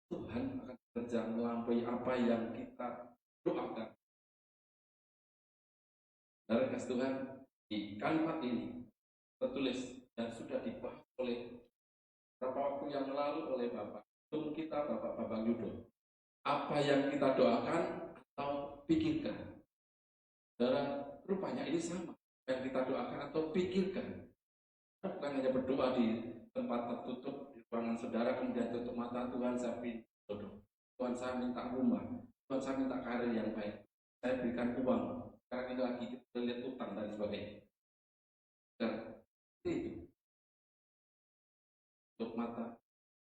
Tuhan akan bekerja melampaui apa yang kita doakan. Dari kasih Tuhan di kalimat ini tertulis dan sudah dibahas oleh beberapa waktu yang lalu oleh Bapak Tung kita, Bapak Yudo. Apa yang kita doakan atau pikirkan, saudara, rupanya ini sama yang kita doakan atau pikirkan. Bukan hanya berdoa di tempat tertutup di ruangan saudara kemudian tutup mata, Tuhan saya minta jodoh, Tuhan saya minta rumah, Tuhan saya minta karir yang baik, saya berikan uang. Sekarang ini lagi kita lihat utang dan sebagainya. Dan itu tutup mata,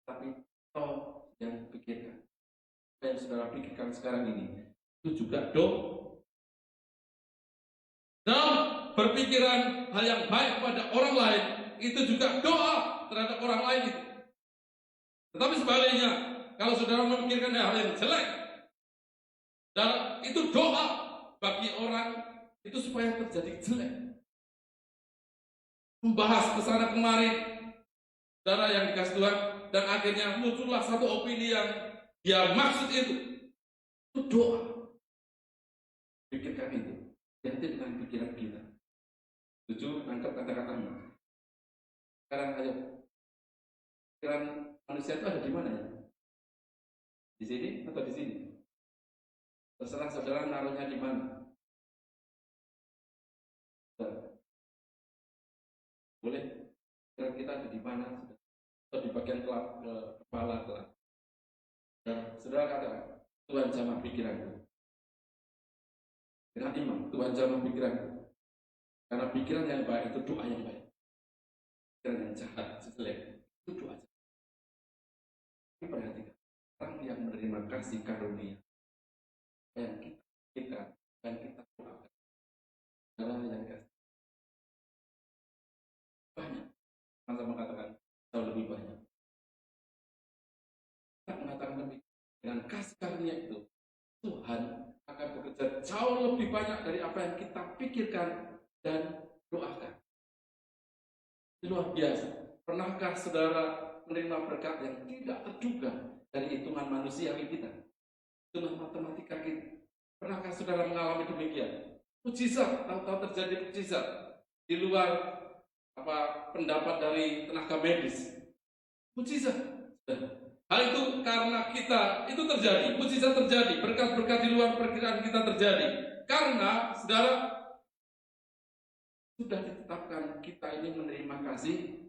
tapi toh yang pikirkan, yang saudara pikirkan sekarang ini itu juga dalam berpikiran hal yang baik pada orang lain, itu juga doa terhadap orang lain itu. Tetapi sebaliknya, kalau saudara memikirkan hal yang jelek, dan itu doa bagi orang itu supaya terjadi jelek. Membahas kesana kemari, saudara yang dikasih Tuhan, dan akhirnya muncullah satu opini yang dia maksud itu doa. Pikirkan itu, ganti dengan pikiran kita. Setuju? Angkat kata-katanya. Sekarang ayo, pikiran manusia itu ada di mana ya? Di sini atau di sini? Terserah saudara naruhnya di mana. Boleh? Pikiran kita ada di mana? Atau di bagian kepala telah. Dan saudara katakan, Tuhan jamah pikiranku. Dengan iman, Tuhan jamah pikiranku. Karena pikiran yang baik itu doa yang baik. Pikiran yang jahat, jelek, itu doa jahat. Tapi perhatikan, orang yang menerima kasih karunia yang kita dan kita doakan adalah yang kasih banyak. Masa mengatakan jauh lebih banyak. Kita mengatakan lebih dengan kasih karunia itu Tuhan akan bekerja jauh lebih banyak dari apa yang kita pikirkan dan doakan. Itu luar biasa. Pernahkah saudara menerima berkat yang tidak terduga dari hitungan manusiawi kita, hitungan matematika kita? Pernahkah saudara mengalami demikian? Mujizat, tahu-tahu terjadi mujizat di luar pendapat dari tenaga medis. Mujizat. Hal itu karena kita itu terjadi, mujizat terjadi, berkat-berkat di luar perkiraan kita terjadi. Karena saudara sudah ditetapkan kita ini menerima kasih,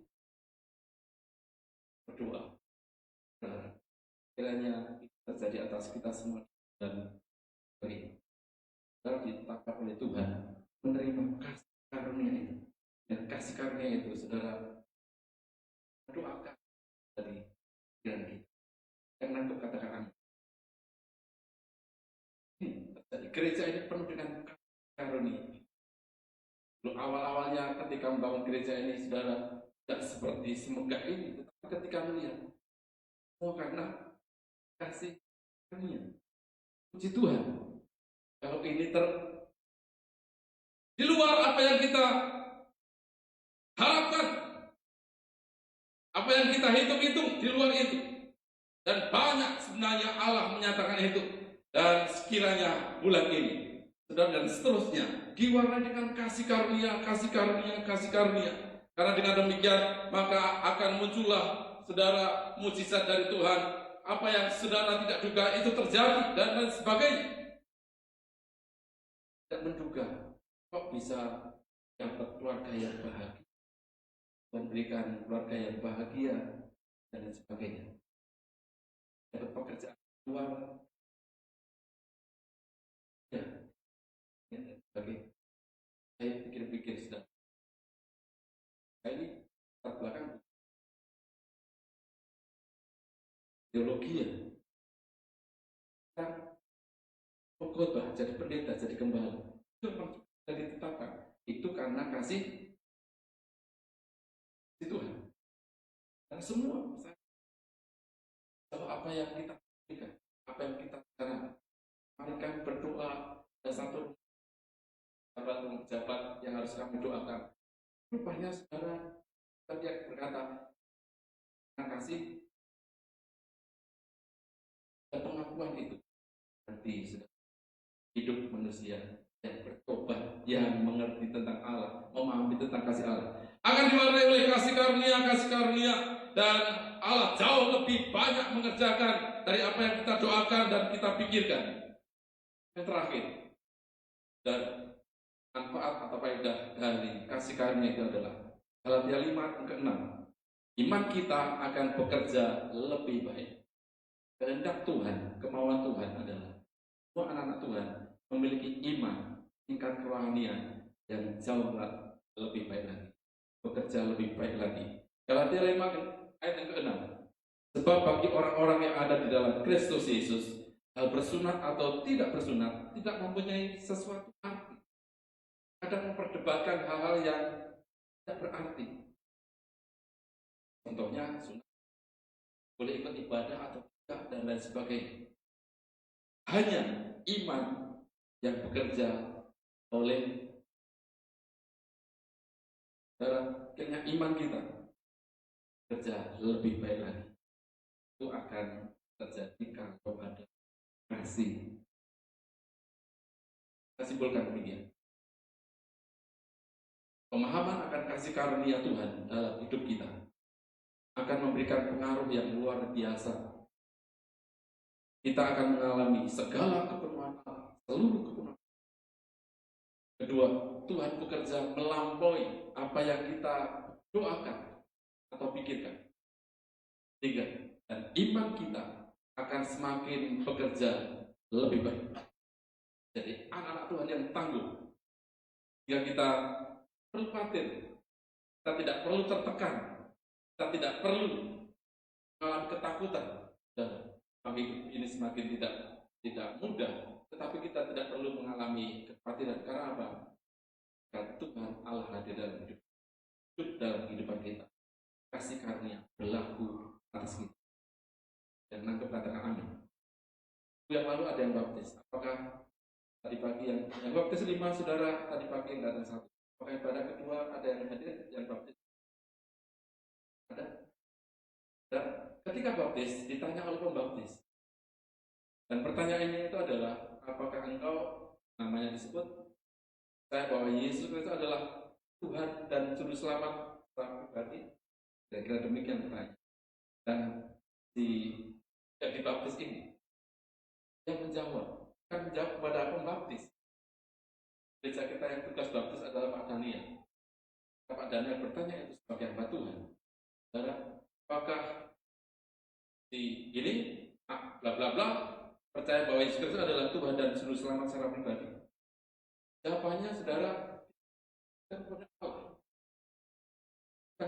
berdoa. Kiranya terjadi atas kita semua dan beri. Saudara ditetapkan oleh Tuhan menerima kasih karunia itu. Dan kasih karunia itu, saudara, doakan dari pikiran kita. Yang nangkep katakan amin. Gereja ini penuh dengan karunia. Dulu awal-awalnya ketika membangun gereja ini, saudara, tidak seperti semegah ini, tetapi ketika melihat, oh karena kasih karunia. Puji Tuhan, kalau ini di luar apa yang kita harapkan, apa yang kita hitung-hitung di luar itu, dan banyak sebenarnya Allah menyatakan itu. Dan sekiranya bulan ini, saudara, dan seterusnya diwarnai dengan kasih karunia, kasih karunia, kasih karunia. Karena dengan demikian maka akan muncullah, saudara, mujizat dari Tuhan. Apa yang saudara tidak duga itu terjadi dan lain sebagainya. Tidak menduga kok bisa dapat keluarga yang bahagia, memberikan keluarga yang bahagia dan lain sebagainya. Dapat pekerjaan luar. Ya, sebagai saya pikir-pikir sudah. Saya ini latar belakang teologi ya. Kita pengkhotbah, jadi pendeta, jadi gembala. Itu memang sudah ditetapkan. Itu karena kasih Tuhan. Dan semua bahwa apa yang kita berikan, apa yang kita lakukan, mari kami berdoa. Ada satu pejabat yang harus kami doakan. Rupanya saudara tadi berkata, terima kasih dan pengakuan itu berarti sudah hidup manusia yang bertobat, yang mengerti tentang Allah, memahami tentang kasih Allah, akan diwarnai oleh kasih karunia, dan Allah jauh lebih banyak mengerjakan dari apa yang kita doakan dan kita pikirkan. Yang terakhir, dan manfaat atau faedah dari kasih karunia itu adalah Galatia 5 yang ke-6. Iman kita akan bekerja lebih baik. Kehendak Tuhan, kemauan Tuhan adalah semua anak-anak Tuhan memiliki iman, tingkat kerohanian yang jauh lebih baik lagi, bekerja lebih baik lagi. Galatia 5 ayat yang ke-6. Sebab bagi orang-orang yang ada di dalam Kristus Yesus, hal bersunat atau tidak bersunat tidak mempunyai sesuatu arti. Kadang memperdebatkan hal-hal yang tidak berarti. Contohnya sunat, boleh ikut ibadah atau tidak dan lain sebagainya. Hanya iman yang bekerja oleh dalam kena iman kita bekerja lebih baik lagi. Itu akan terjadi kalau ada kasih. Kita simpulkan demikian. Pemahaman akan kasih karunia Tuhan dalam hidup kita akan memberikan pengaruh yang luar biasa. Kita akan mengalami segala kepenuhan Allah, seluruh kepenuhan. Kedua, Tuhan bekerja melampaui apa yang kita doakan atau pikirkan. Tiga, dan iman kita akan semakin bekerja lebih baik. Jadi anak-anak Tuhan yang tangguh. Jika kita perlu khawatir, kita tidak perlu tertekan, kita tidak perlu mengalami ketakutan. Dan bagi ini semakin tidak mudah, tetapi kita tidak perlu mengalami kekhawatiran. Karena apa? Karena Tuhan Allah hadir dalam dalam kehidupan kita. Kasih karunia berlaku atas kita. Dan nangkep katakan amin. Yang lalu ada yang baptis. Apakah tadi pagi yang baptis 5 saudara, tadi pagi yang datang 1. Apakah pada kedua ada yang hadir yang baptis? Ada? Dan ketika baptis ditanya oleh pembaptis. Dan pertanyaannya itu adalah, apakah engkau, namanya disebut, saya bahwa Yesus Kristus adalah Tuhan dan Juru Selamat pribadi? Kira-kira demikian pertanyaan. Dan yang dibaptis ini, yang menjawab, kan menjawab kepada pembaptis. Gereja kita yang tugas baptis adalah Pak Daniel. Pak Daniel bertanya itu sebagai hamba Tuhan. Saudara, apakah ini bla bla bla percaya bahwa Yesus Kristus adalah Tuhan dan Juru Selamat secara pribadi? Jawabannya, saudara, kita kepada Allah.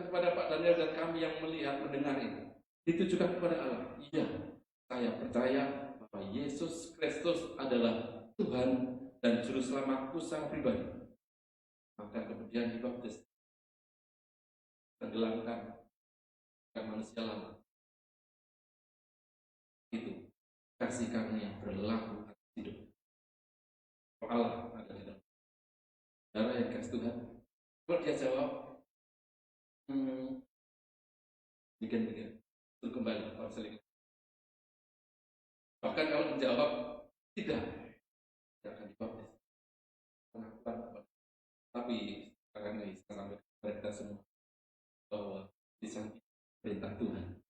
kepada Pak Daniel dan kami yang melihat mendengar ini, ditujukan kepada Allah. Iya, saya percaya bahwa Yesus Kristus adalah Tuhan dan Juru Selamatku secara pribadi. Maka kemudian dibaptis, tenggelamkan manusia lama. Itu kasih karunia berlaku atas hidup. Allah ada di dalam darah yang kasih Tuhan. Kalau dia jawab, bikin terus kembali konseling. Bahkan kalau menjawab tidak akan dibaptis. Pengakuan, tapi akan saya sampaikan kepada kita semua bahwa di samping perintah Tuhan,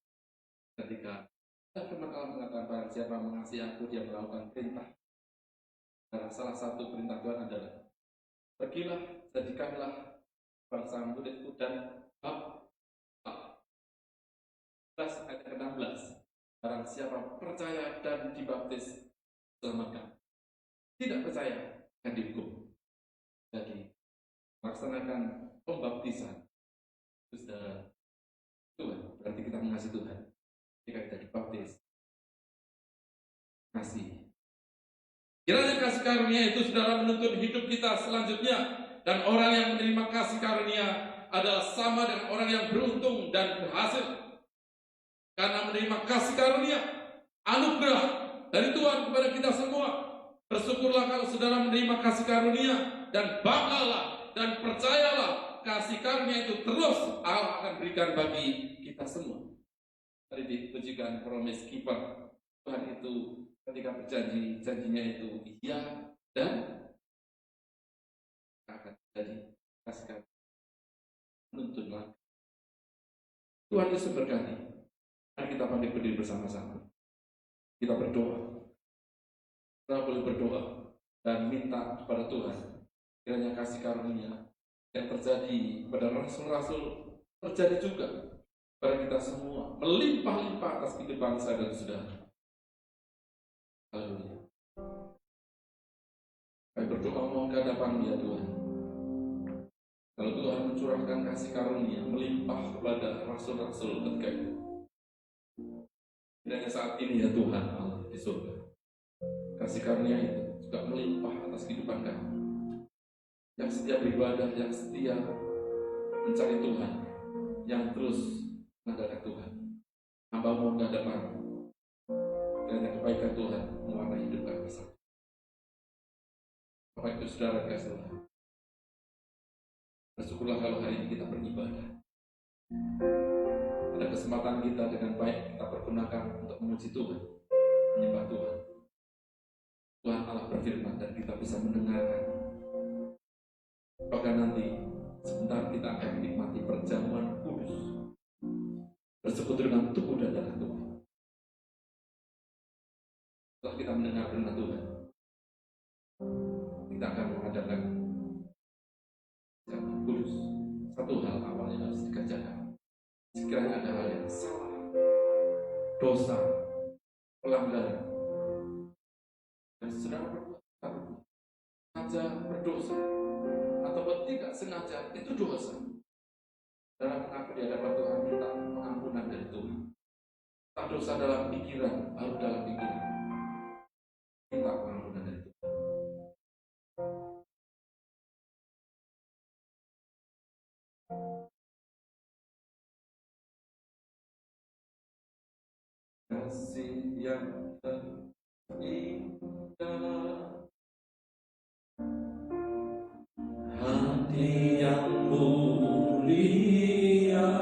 ketika firman Allah mengatakan barang siapa mengasihi aku, dia melakukan perintah. Karena salah satu perintah Tuhan adalah pergilah, jadikanlah bangsa muridku dan bab 14 ayat 16. Barang siapa percaya dan dibaptis selamatkan, tidak percaya akan dihukum. Jadi melaksanakan pembaptisan itu saudara Tuhan, berarti kita mengasihi Tuhan. Jika kita dibaptis, kasih. Kiranya kasih karunia itu saudara menuntun hidup kita selanjutnya, dan orang yang menerima kasih karunia adalah sama dengan orang yang beruntung dan berhasil. Karena menerima kasih karunia, anugerah dari Tuhan kepada kita semua. Bersyukurlah kalau saudara menerima kasih karunia, dan banggalah dan percayalah kasih karunia itu terus Allah akan berikan bagi kita semua. Tadi ditujukan promise keeper. Tuhan itu ketika berjanji, janjinya itu iya dan akan jadi kasih karunia. Nuntunlah. Tuhan Yesus berkati. Mari kita bangkit berdiri bersama-sama. Kita berdoa. Kita boleh berdoa dan minta kepada Tuhan, kiranya kasih karunia yang terjadi pada rasul-rasul terjadi juga pada kita semua, melimpah-limpah atas kehidupan saya dan saudara. Haleluya. Kami berdoa mohon kehadapan ya Tuhan. Kalau Tuhan mencurahkan kasih karunia melimpah kepada rasul-rasul ketika itu, kiranya saat ini ya Tuhan Allah di surga, kasih karunia itu juga melimpah atas kehidupan kami yang setia beribadah, yang setia mencari Tuhan, yang terus mengandalkan Tuhan. Hamba mohon kehadapan, kiranya kebaikan Tuhan mewarnai hidup kami bersama. Bapak Ibu Saudara kasih Tuhan, bersyukurlah kalau hari ini kita beribadah. Ada kesempatan kita dengan baik kita pergunakan untuk memuji Tuhan, menyembah Tuhan. Tuhan Allah berfirman dan kita bisa mendengarkan. Bahkan nanti sebentar kita akan menikmati perjamuan kudus, bersekutu dengan tubuh dan darah Tuhan. Setelah kita mendengar firman Tuhan, kita akan mengadakan perjamuan kudus. Satu hal awal yang harus dikerjakan. Sekiranya ada hal yang salah, dosa, pelanggaran, dan saudara berbuat sengaja berdosa atau tidak sengaja, itu dosa. Dalam mengaku di hadapan Tuhan, minta pengampunan dari Tuhan. Tak dosa dalam pikiran, baru dalam pikiran, minta pengampunan dari Tuhan. Kasih yang terindah, hati yang mulia,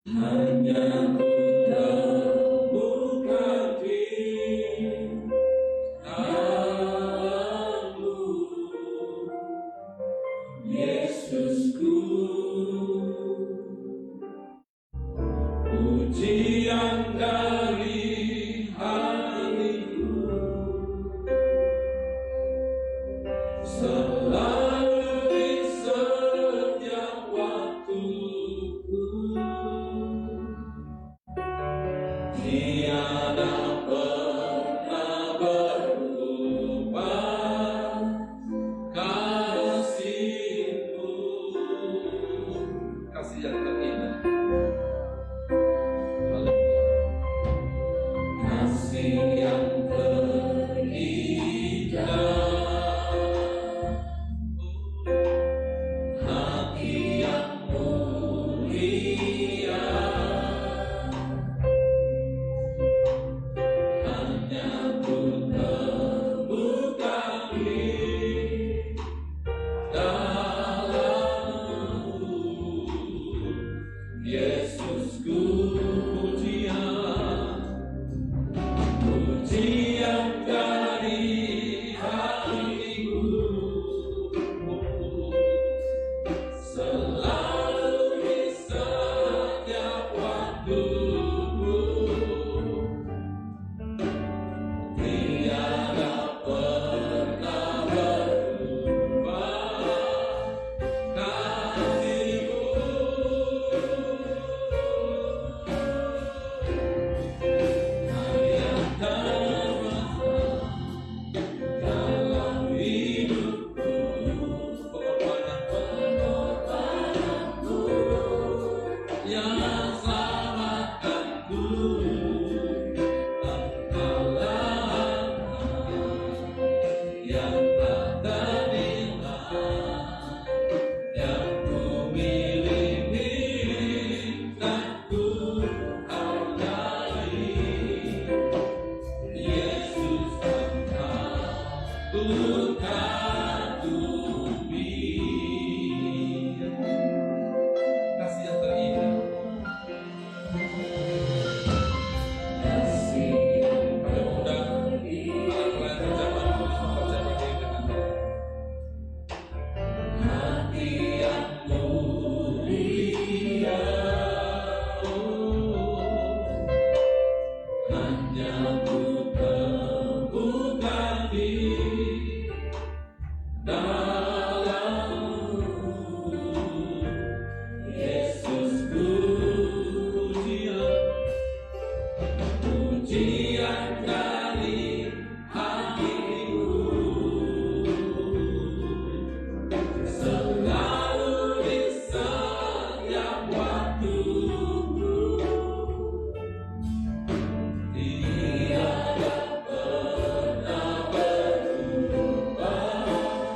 hanya ku temukan di dalam-Mu, Yesusku. Pujian dari hatiku selalu di setiap waktuku, tiada pernah berubah kasih-Mu. hanya ku temukan di dalam-Mu. Yesus, pujian dari hatiku selalu di setiap waktu. Tiada pernah berubah kasih-Mu.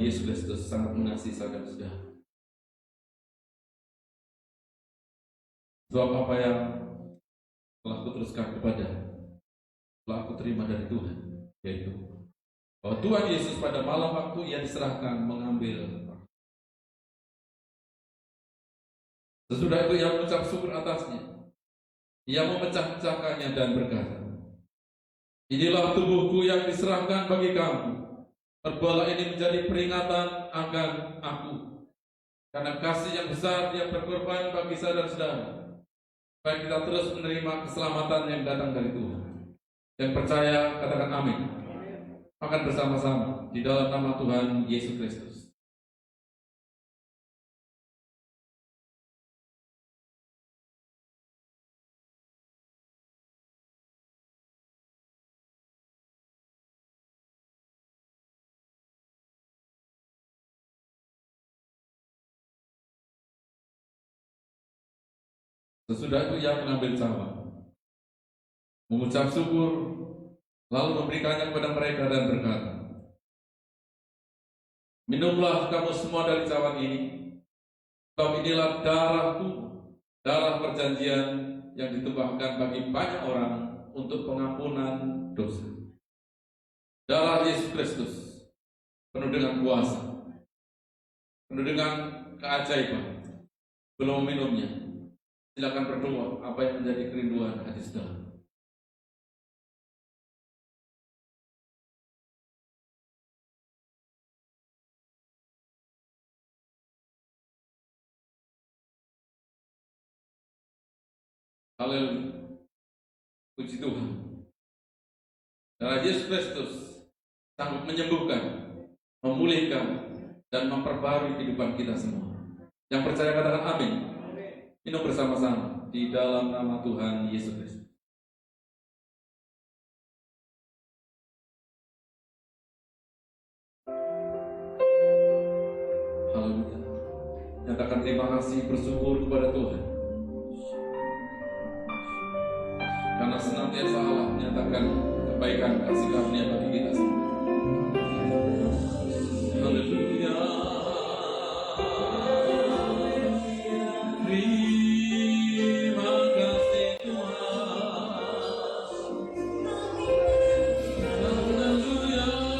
Yesus Kristus sangat mengasihi saudara-saudara. Sebab apa yang telah kuteruskan kepada, telah aku terima dari Tuhan, yaitu bahwa Tuhan Yesus pada malam waktu Ia diserahkan mengambil. Sesudah itu Ia mengucap syukur atasnya. Ia memecah-pecahkannya dan berkata, "Inilah tubuhku yang diserahkan bagi kamu. Perbuatlah ini menjadi peringatan akan aku. Karena kasih yang besar Dia berkorban bagi saudara-saudara. supaya kita terus menerima keselamatan yang datang dari Tuhan. Yang percaya katakan amin. Akan bersama-sama di dalam nama Tuhan Yesus Kristus. Sesudah itu ia mengambil cawan, mengucap syukur, lalu memberikannya kepada mereka dan berkata, minumlah kamu semua dari cawan ini, sebab inilah darahku, darah perjanjian yang ditumpahkan bagi banyak orang untuk pengampunan dosa. Darah Yesus Kristus penuh dengan kuasa, penuh dengan keajaiban. Belum minumnya, silakan berdoa apa yang menjadi kerinduan hati saudara. Haleluya. Puji Tuhan. Darah Yesus Kristus sanggup menyembuhkan, memulihkan, dan memperbarui kehidupan kita semua. Yang percaya katakan amin. Minum bersama-sama di dalam nama Tuhan Yesus Kristus. Haleluya. Nyatakan terima kasih, bersyukur kepada Tuhan. Karena senantiasa Allah menyatakan kebaikan kasih karunia bagi kita semua. Haleluya. Terima kasih Tuhan. Haleluya. Terima kasih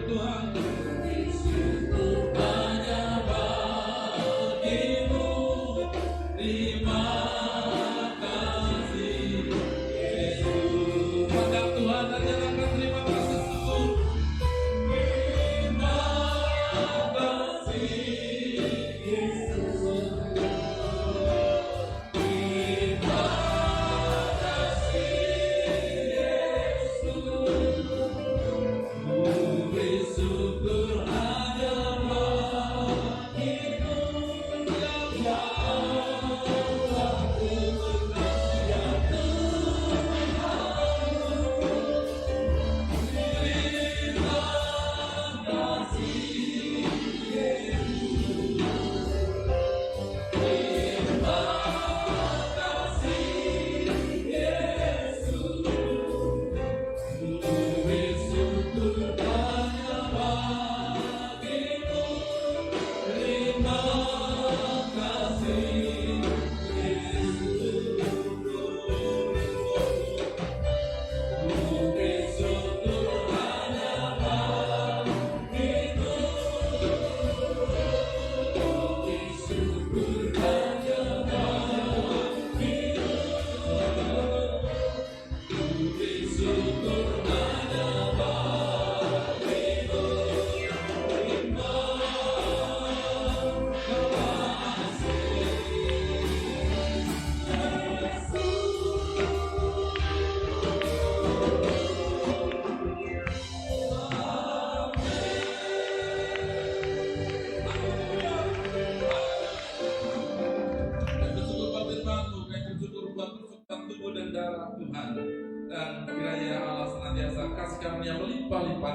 Tuhan.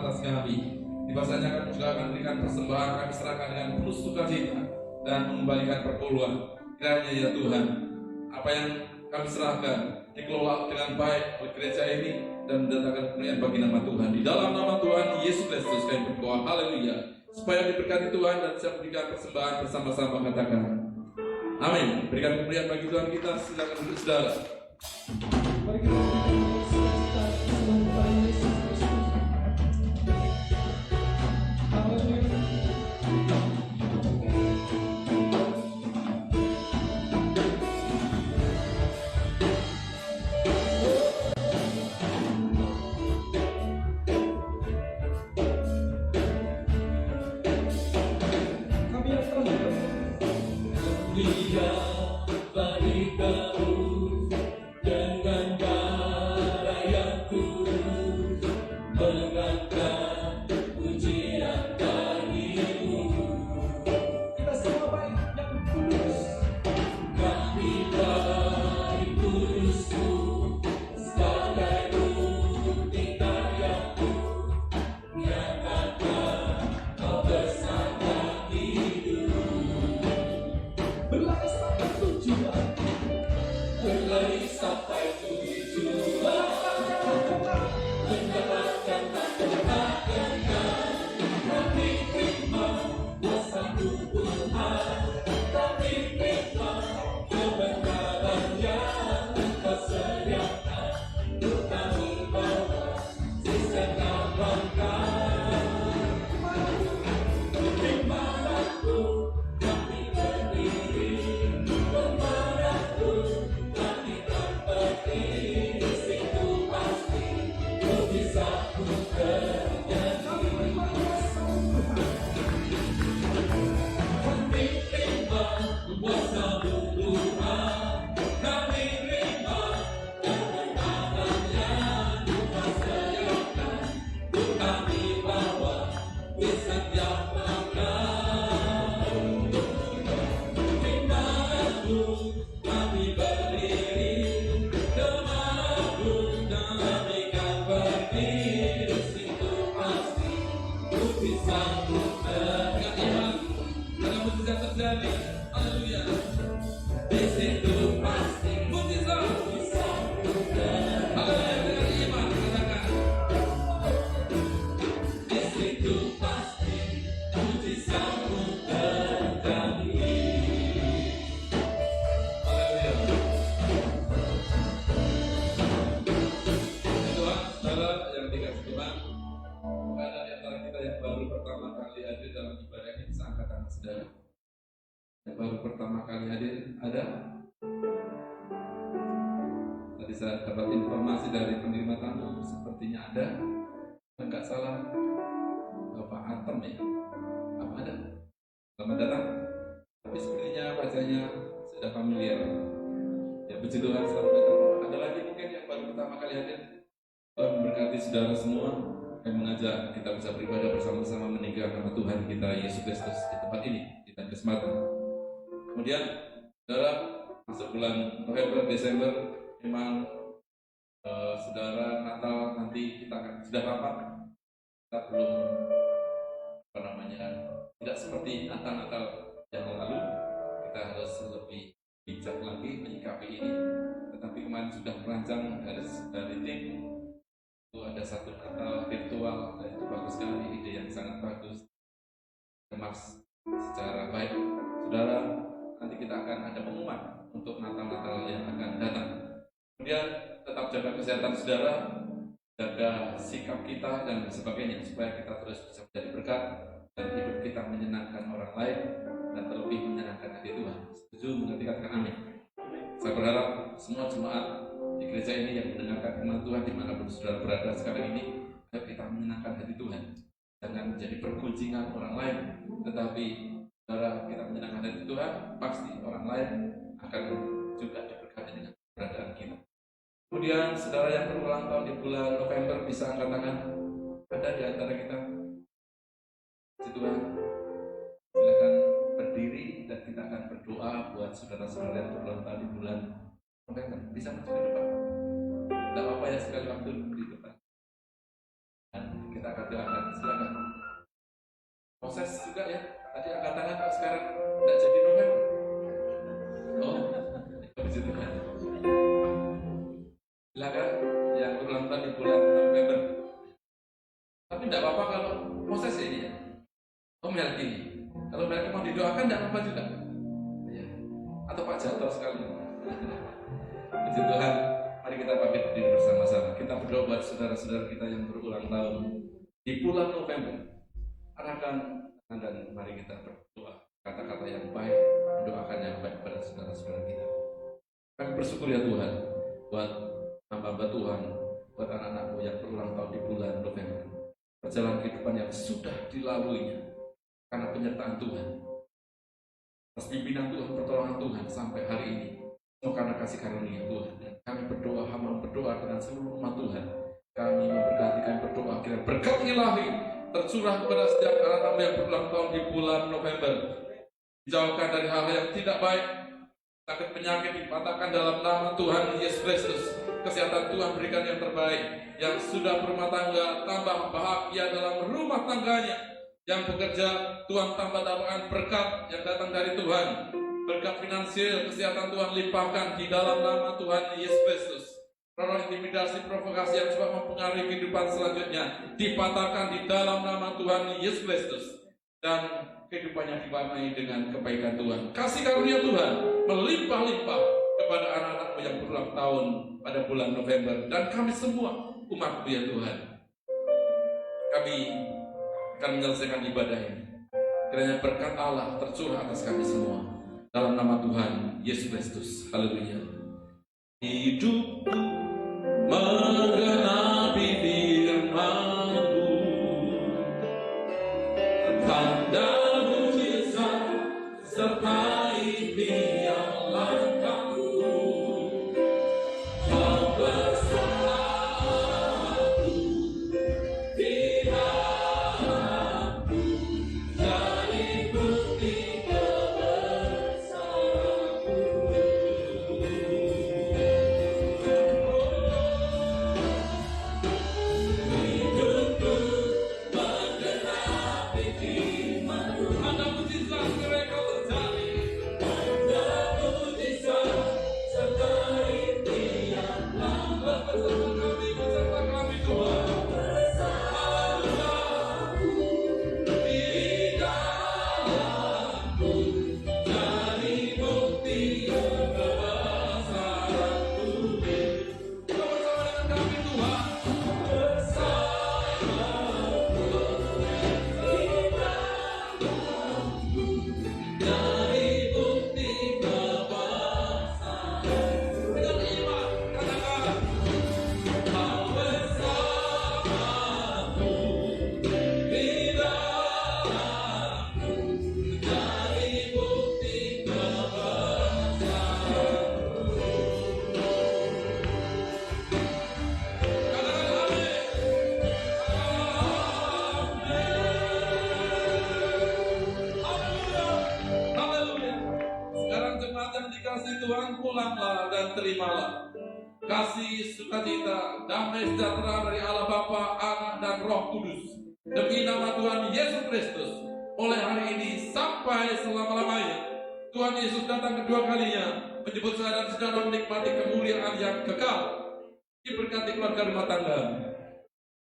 atas kami. Di masanya kami juga akan berikan persembahan, kami serahkan dengan penuh sukacita dan mengembalikan perpuluhan. Kiranya ya Tuhan, apa yang kami serahkan dikelola dengan baik oleh gereja ini dan mendatangkan kemuliaan bagi nama Tuhan. Di dalam nama Tuhan Yesus Kristus kami berdoa, haleluya. Supaya diberkati Tuhan dan bisa memberikan persembahan bersama-sama, katakan amin. Berikan kemuliaan bagi Tuhan kita. Silakan duduk saudara. Mari kita berikan sukacita Tuhan kepada Yesus Kristus. Haleluya. Kami yang telah Dia bagi kamu dengan darah yang kudus, mengangkat pujian bagimu. kita semua baik yang kudus. Kami baik kudusmu, sebagai bukti karyamu, nyatakan kau bersama hidup. Berlari sampai tujuan. Berlari sampai tujuan, mendapatkan kebahagiaan. Kami terima kuasa Tuhan, kami terima kebenaran yang Engkau sediakan. Untuk kami bawa di setiap langkah. Dimanapun kami berdiri, kemanapun kami akan pergi, di situ pasti mujizatmu terjadi. Kami terima kuasa-Mu Tuhan, kami terima kebenaran yang Engkau sediakan. Untuk kami bawa di setiap langkah. Dimanapun kami berdiri, kemanapun kami akan pergi, di situ pasti mujizatmu terjadi. Ada mujizat terjadi. Haleluya. Di situ pasti Mujizat. mujizatmu terjadi. Haleluya. Dengan iman, katakan Di situ pasti mujizatmu terjadi. haleluya. Tuhan, saudara yang dikasih Tuhan, mungkin ada di antara kita yang baru pertama kali hadir dalam ibadah ini, bisa angkat tangan saudara. Yang baru pertama kali hadir, ada? Tadi saya dapat informasi dari penerima tamu, sepertinya ada. Enggak salah, Bapak Atem ya? Apa ada? Selamat datang. Tapi sepertinya wajahnya sudah familiar. Ya puji Tuhan, selamat datang. Ada lagi mungkin yang baru pertama kali hadir. Tuhan memberkati saudara semua. Kami mengajak kita bisa beribadah bersama-sama meninggikan nama Tuhan kita Yesus Kristus di tempat ini, di dan kesempatan. Kemudian, saudara, masuk bulan November, Desember, memang saudara Natal nanti kita akan sudah rapat. Kita belum tidak seperti Natal-Natal yang lalu. Kita harus lebih bijak lagi menyikapi ini. Tetapi kemarin sudah merancang dari tim itu ada satu Natal virtual, dan itu bagus sekali, ide yang sangat bagus, kemas secara baik. Saudara, nanti kita akan ada pengumuman untuk Natal-Natal yang akan datang. Kemudian tetap jaga kesehatan saudara, jaga sikap kita dan sebagainya, supaya kita terus bisa menjadi berkat dan hidup kita menyenangkan orang lain dan terlebih menyenangkan hati Tuhan. Setuju? Mengerti? Katakan amin. Saya berharap semua jemaat di gereja ini yang mendengarkan firman Tuhan dimanapun saudara berada sekarang ini, ayo kita menyenangkan hati Tuhan. Jangan menjadi perguncingan orang lain, tetapi saudara kita menyenangkan hati Tuhan, pasti orang lain akan juga diberkati dengan keberadaan kita. Kemudian saudara yang berulang tahun di bulan November bisa angkat tangan. Ada di antara kita? Puji Tuhan. Silakan berdiri dan kita akan berdoa buat saudara-saudara yang berulang tahun di bulan November. Bisa maju ke depan. Tidak apa-apa ya, sekali waktu di depan. Dan kita akan doakan Proses juga ya. Tadi angkat tangan kok sekarang tidak jadi November. Oh, puji Tuhan. Silakan yang berulang tahun di bulan November. Tapi tidak apa-apa kalau proses ini ya. Oh, Melki. Kalau Melki mau didoakan tidak apa-apa juga. Ya. Atau Pak Jatuh sekali. Puji Tuhan. Mari kita pamit diri bersama-sama. Kita berdoa buat saudara-saudara kita yang berulang tahun di bulan November. Arahkan dan mari kita berdoa kata-kata yang baik, mendoakan yang baik pada saudara-saudara kita. Kami bersyukur ya Tuhan buat hamba-hamba Tuhan, buat anak-anakmu yang berulang tahun di bulan November. Perjalanan kehidupan yang sudah dilaluinya karena penyertaan Tuhan, atas pimpinan Tuhan, pertolongan Tuhan sampai hari ini. Semua karena kasih karunia Tuhan. Dan kami berdoa, hamba berdoa dengan seluruh umat Tuhan. Kami memberkati, kami berdoa kiranya berkat ilahi tercurah kepada setiap anak-anak yang berulang tahun di bulan November. Dijauhkan dari hal yang tidak baik, sakit penyakit dipatahkan dalam nama Tuhan Yesus Kristus. Kesehatan Tuhan berikan yang terbaik. Yang sudah berumah tangga tambah bahagia dalam rumah tangganya. Yang bekerja Tuhan tambah dapatkan berkat yang datang dari Tuhan. Berkat finansial, kesehatan Tuhan limpahkan di dalam nama Tuhan Yesus Kristus. Roh intimidasi, provokasi yang coba mempengaruhi kehidupan selanjutnya dipatahkan di dalam nama Tuhan Yesus Kristus. Dan kehidupannya diwarnai dengan kebaikan Tuhan. Kasih karunia Tuhan melimpah-limpah kepada anak-anakmu yang berulang tahun pada bulan November. Dan kami semua umat-Mu ya Tuhan. Kami akan menyelesaikan ibadah ini. Kiranya berkat Allah tercurah atas kami semua. Dalam nama Tuhan Yesus Kristus. Haleluya. Hidupku menggenapi firman-Mu, tanda mujizat sertai tiap langkahku. Kau bersamaku di dalamku, jadi bukti pulanglah dan terimalah kasih, sukacita, damai sejahtera dari Allah Bapa, Anak dan Roh Kudus demi nama Tuhan Yesus Kristus mulai hari ini sampai selama-lamanya. Tuhan Yesus datang kedua kalinya menjemput saya dan saudara menikmati kemuliaan yang kekal. Diberkati keluarga rumah tangga,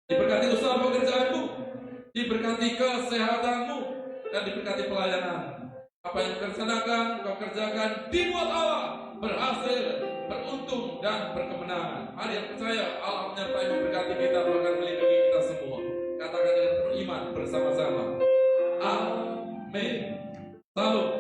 diberkati usaha pekerjaanmu, diberkati kesehatanmu, dan diberkati pelayanan. Apa yang kau kerjakan, kau kerjakan dibuat Allah berhasil, beruntung, dan berkemenangan. Hari yang percaya Allah menyertai memberkati kita, bahkan melindungi kita semua. Katakan dengan penuh iman bersama-sama. Amin. Salam.